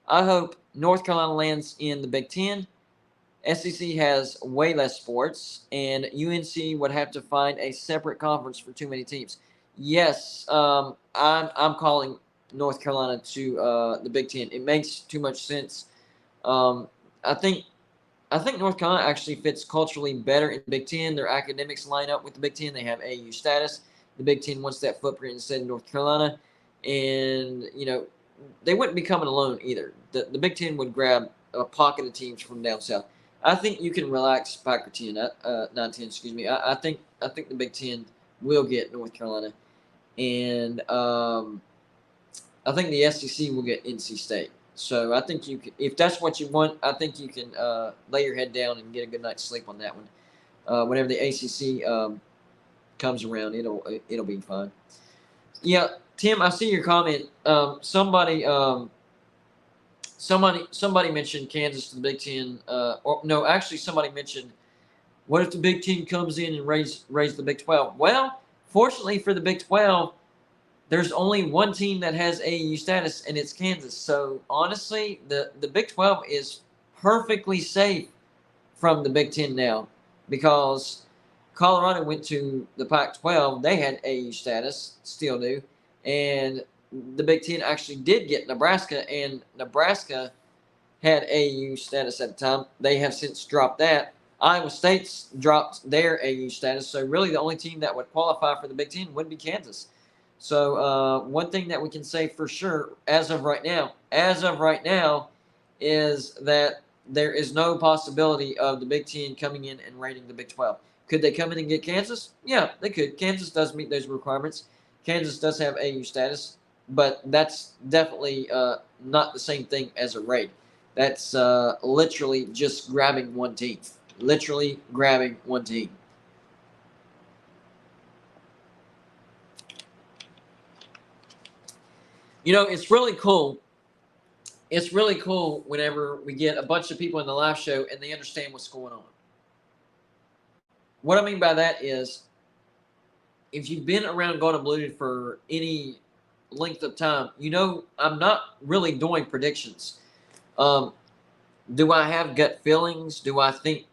I hope North Carolina lands in the Big Ten. SEC has way less sports, and UNC would have to find a separate conference for too many teams. Yes, I'm calling North Carolina to the Big Ten. It makes too much sense. Um, I think North Carolina actually fits culturally better in the Big Ten. Their academics line up with the Big Ten. They have AU status. The Big Ten wants that footprint instead of North Carolina, and they wouldn't be coming alone either. The Big Ten would grab a pocket of teams from down south. I think you can relax Pac-12 9-10. Excuse me. I think the Big Ten will get North Carolina, and I think the SEC will get NC State. So I think you can, if that's what you want, I think you can lay your head down and get a good night's sleep on that one. Whenever the ACC comes around, it'll be fine. Yeah, Tim, I see your comment. Somebody mentioned Kansas to the Big Ten. Or no, actually, somebody mentioned, what if the Big Ten comes in and raise the Big 12? Well, fortunately for the Big 12, there's only one team that has AAU status, and it's Kansas. So honestly, the Big 12 is perfectly safe from the Big 10 now, because Colorado went to the Pac-12. They had AAU status, still do, and the Big 10 actually did get Nebraska, and Nebraska had AAU status at the time. They have since dropped that. Iowa State's dropped their AAU status, so really the only team that would qualify for the Big 10 would be Kansas. So one thing that we can say for sure as of right now, is that there is no possibility of the Big 10 coming in and raiding the Big 12. Could they come in and get Kansas? Yeah, they could. Kansas does meet those requirements. Kansas does have AU status, but that's definitely not the same thing as a raid. That's literally just grabbing one team. Literally grabbing one team. It's really cool. It's really cool whenever we get a bunch of people in the live show and they understand what's going on. What I mean by that is, if you've been around Gold and Blued for any length of time, I'm not really doing predictions. Do I have gut feelings? Do I think,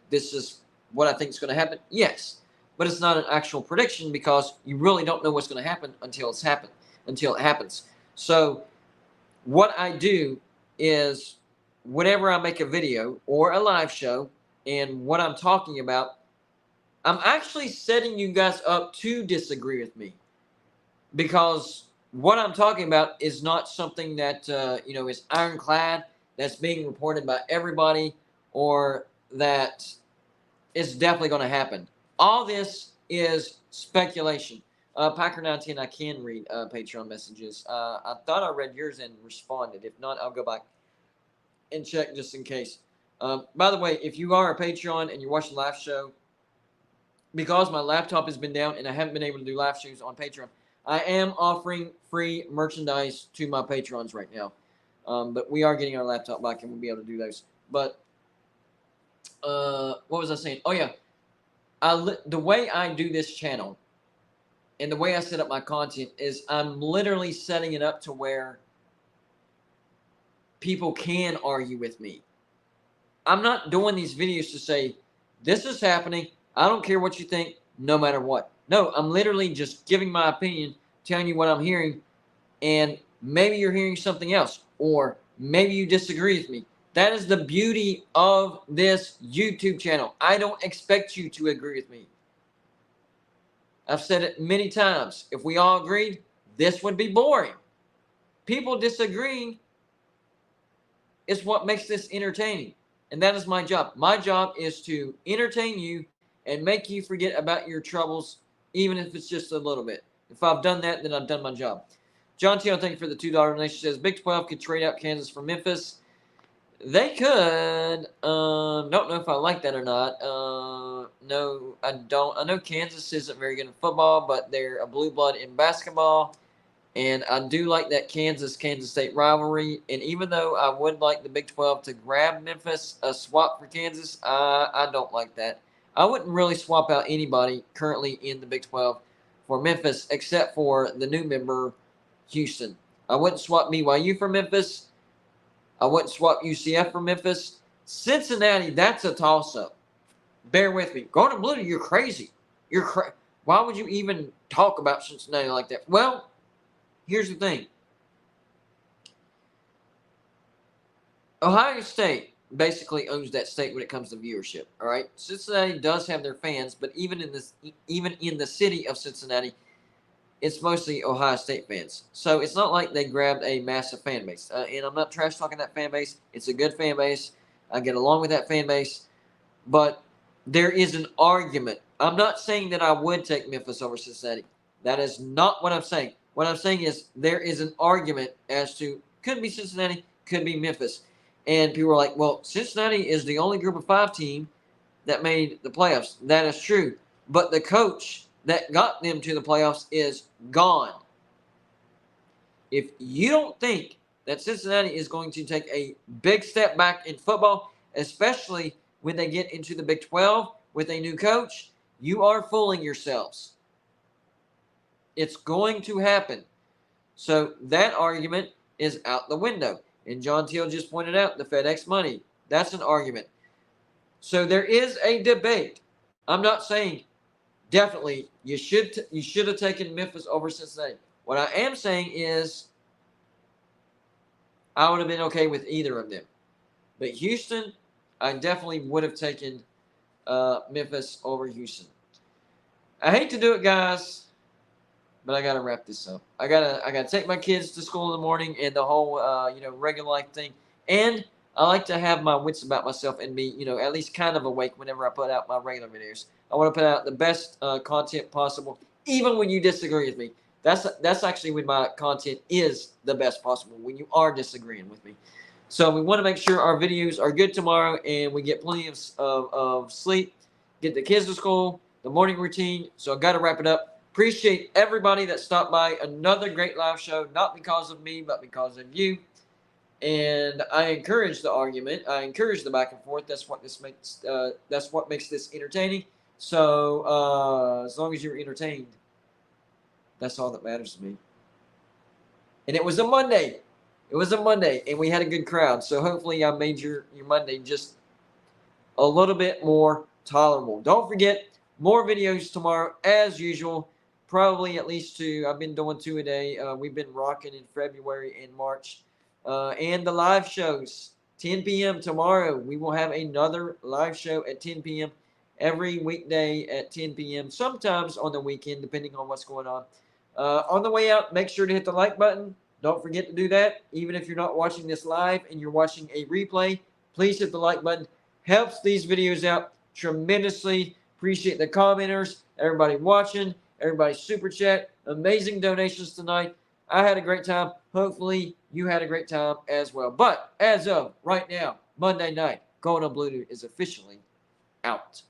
this is what I think is going to happen? Yes. But it's not an actual prediction, because you really don't know what's going to happen until it happens. So what I do is, whenever I make a video or a live show and what I'm talking about, I'm actually setting you guys up to disagree with me, because what I'm talking about is not something that, is ironclad, that's being reported by everybody, or that is definitely going to happen. All this is speculation. Packer 19, I can read Patreon messages. I thought I read yours and responded. If not, I'll go back and check just in case. By the way, if you are a Patreon and you're watching the live show, because my laptop has been down and I haven't been able to do live shows on Patreon, I am offering free merchandise to my patrons right now. But we are getting our laptop back and we'll be able to do those. But what was I saying? Oh, yeah. The way I do this channel and the way I set up my content is, I'm literally setting it up to where people can argue with me. I'm not doing these videos to say, this is happening, I don't care what you think, no matter what. No, I'm literally just giving my opinion, telling you what I'm hearing, and maybe you're hearing something else, or maybe you disagree with me. That is the beauty of this YouTube channel. I don't expect you to agree with me. I've said it many times. If we all agreed, this would be boring. People disagreeing is what makes this entertaining. And that is my job. My job is to entertain you and make you forget about your troubles, even if it's just a little bit. If I've done that, then I've done my job. John Tino, thank you for the $2 donation. Says Big 12 could trade out Kansas for Memphis. They could. Don't know if I like that or not. No, I don't. I know Kansas isn't very good in football, but they're a blue blood in basketball. And I do like that Kansas State rivalry. And even though I would like the Big 12 to grab Memphis, a swap for Kansas, I don't like that. I wouldn't really swap out anybody currently in the Big 12 for Memphis, except for the new member, Houston. I wouldn't swap BYU for Memphis. I wouldn't swap UCF for Memphis. Cincinnati, that's a toss-up. Bear with me. Going to Blue, you're crazy. Why would you even talk about Cincinnati like that? Well, here's the thing. Ohio State basically owns that state when it comes to viewership. All right, Cincinnati does have their fans, but even in the city of Cincinnati, it's mostly Ohio State fans. So it's not like they grabbed a massive fan base. And I'm not trash talking that fan base. It's a good fan base. I get along with that fan base, but there is an argument. I'm not saying that I would take Memphis over Cincinnati. That is not what I'm saying. What I'm saying is there is an argument as to could be Cincinnati, could be Memphis. And people are like, well, Cincinnati is the only group of 5 team that made the playoffs. That is true. But the coach that got them to the playoffs is gone. If you don't think that Cincinnati is going to take a big step back in football, especially when they get into the Big 12 with a new coach, you are fooling yourselves. It's going to happen. So that argument is out the window. And John Teal just pointed out the FedEx money. That's an argument. So there is a debate. I'm not saying definitely you should have taken Memphis over Cincinnati. What I am saying is I would have been okay with either of them. But Houston, I definitely would have taken Memphis over Houston. I hate to do it, guys, but I gotta wrap this up. I gotta take my kids to school in the morning and the whole regular life thing. And I like to have my wits about myself and be at least kind of awake whenever I put out my regular videos. I want to put out the best content possible, even when you disagree with me. That's actually when my content is the best possible, when you are disagreeing with me. So we want to make sure our videos are good tomorrow and we get plenty of sleep, get the kids to school, the morning routine. So I got to wrap it up. Appreciate everybody that stopped by. Another great live show, not because of me, but because of you. And I encourage the argument. I encourage the back and forth. That's what makes this entertaining. So as long as you're entertained, that's all that matters to me. And it was a Monday. It was a Monday, and we had a good crowd. So hopefully I made your Monday just a little bit more tolerable. Don't forget, more videos tomorrow as usual. Probably at least 2. I've been doing 2 a day. We've been rocking in February and March. And the live shows, 10 p.m. tomorrow. We will have another live show at 10 p.m. every weekday at 10 p.m. Sometimes on the weekend, depending on what's going on. On the way out, make sure to hit the like button. Don't forget to do that. Even if you're not watching this live and you're watching a replay, please hit the like button. Helps these videos out tremendously. Appreciate the commenters, everybody watching, everybody super chat. Amazing donations tonight. I had a great time. Hopefully, you had a great time as well. But as of right now, Monday night, Going on Blue is officially out.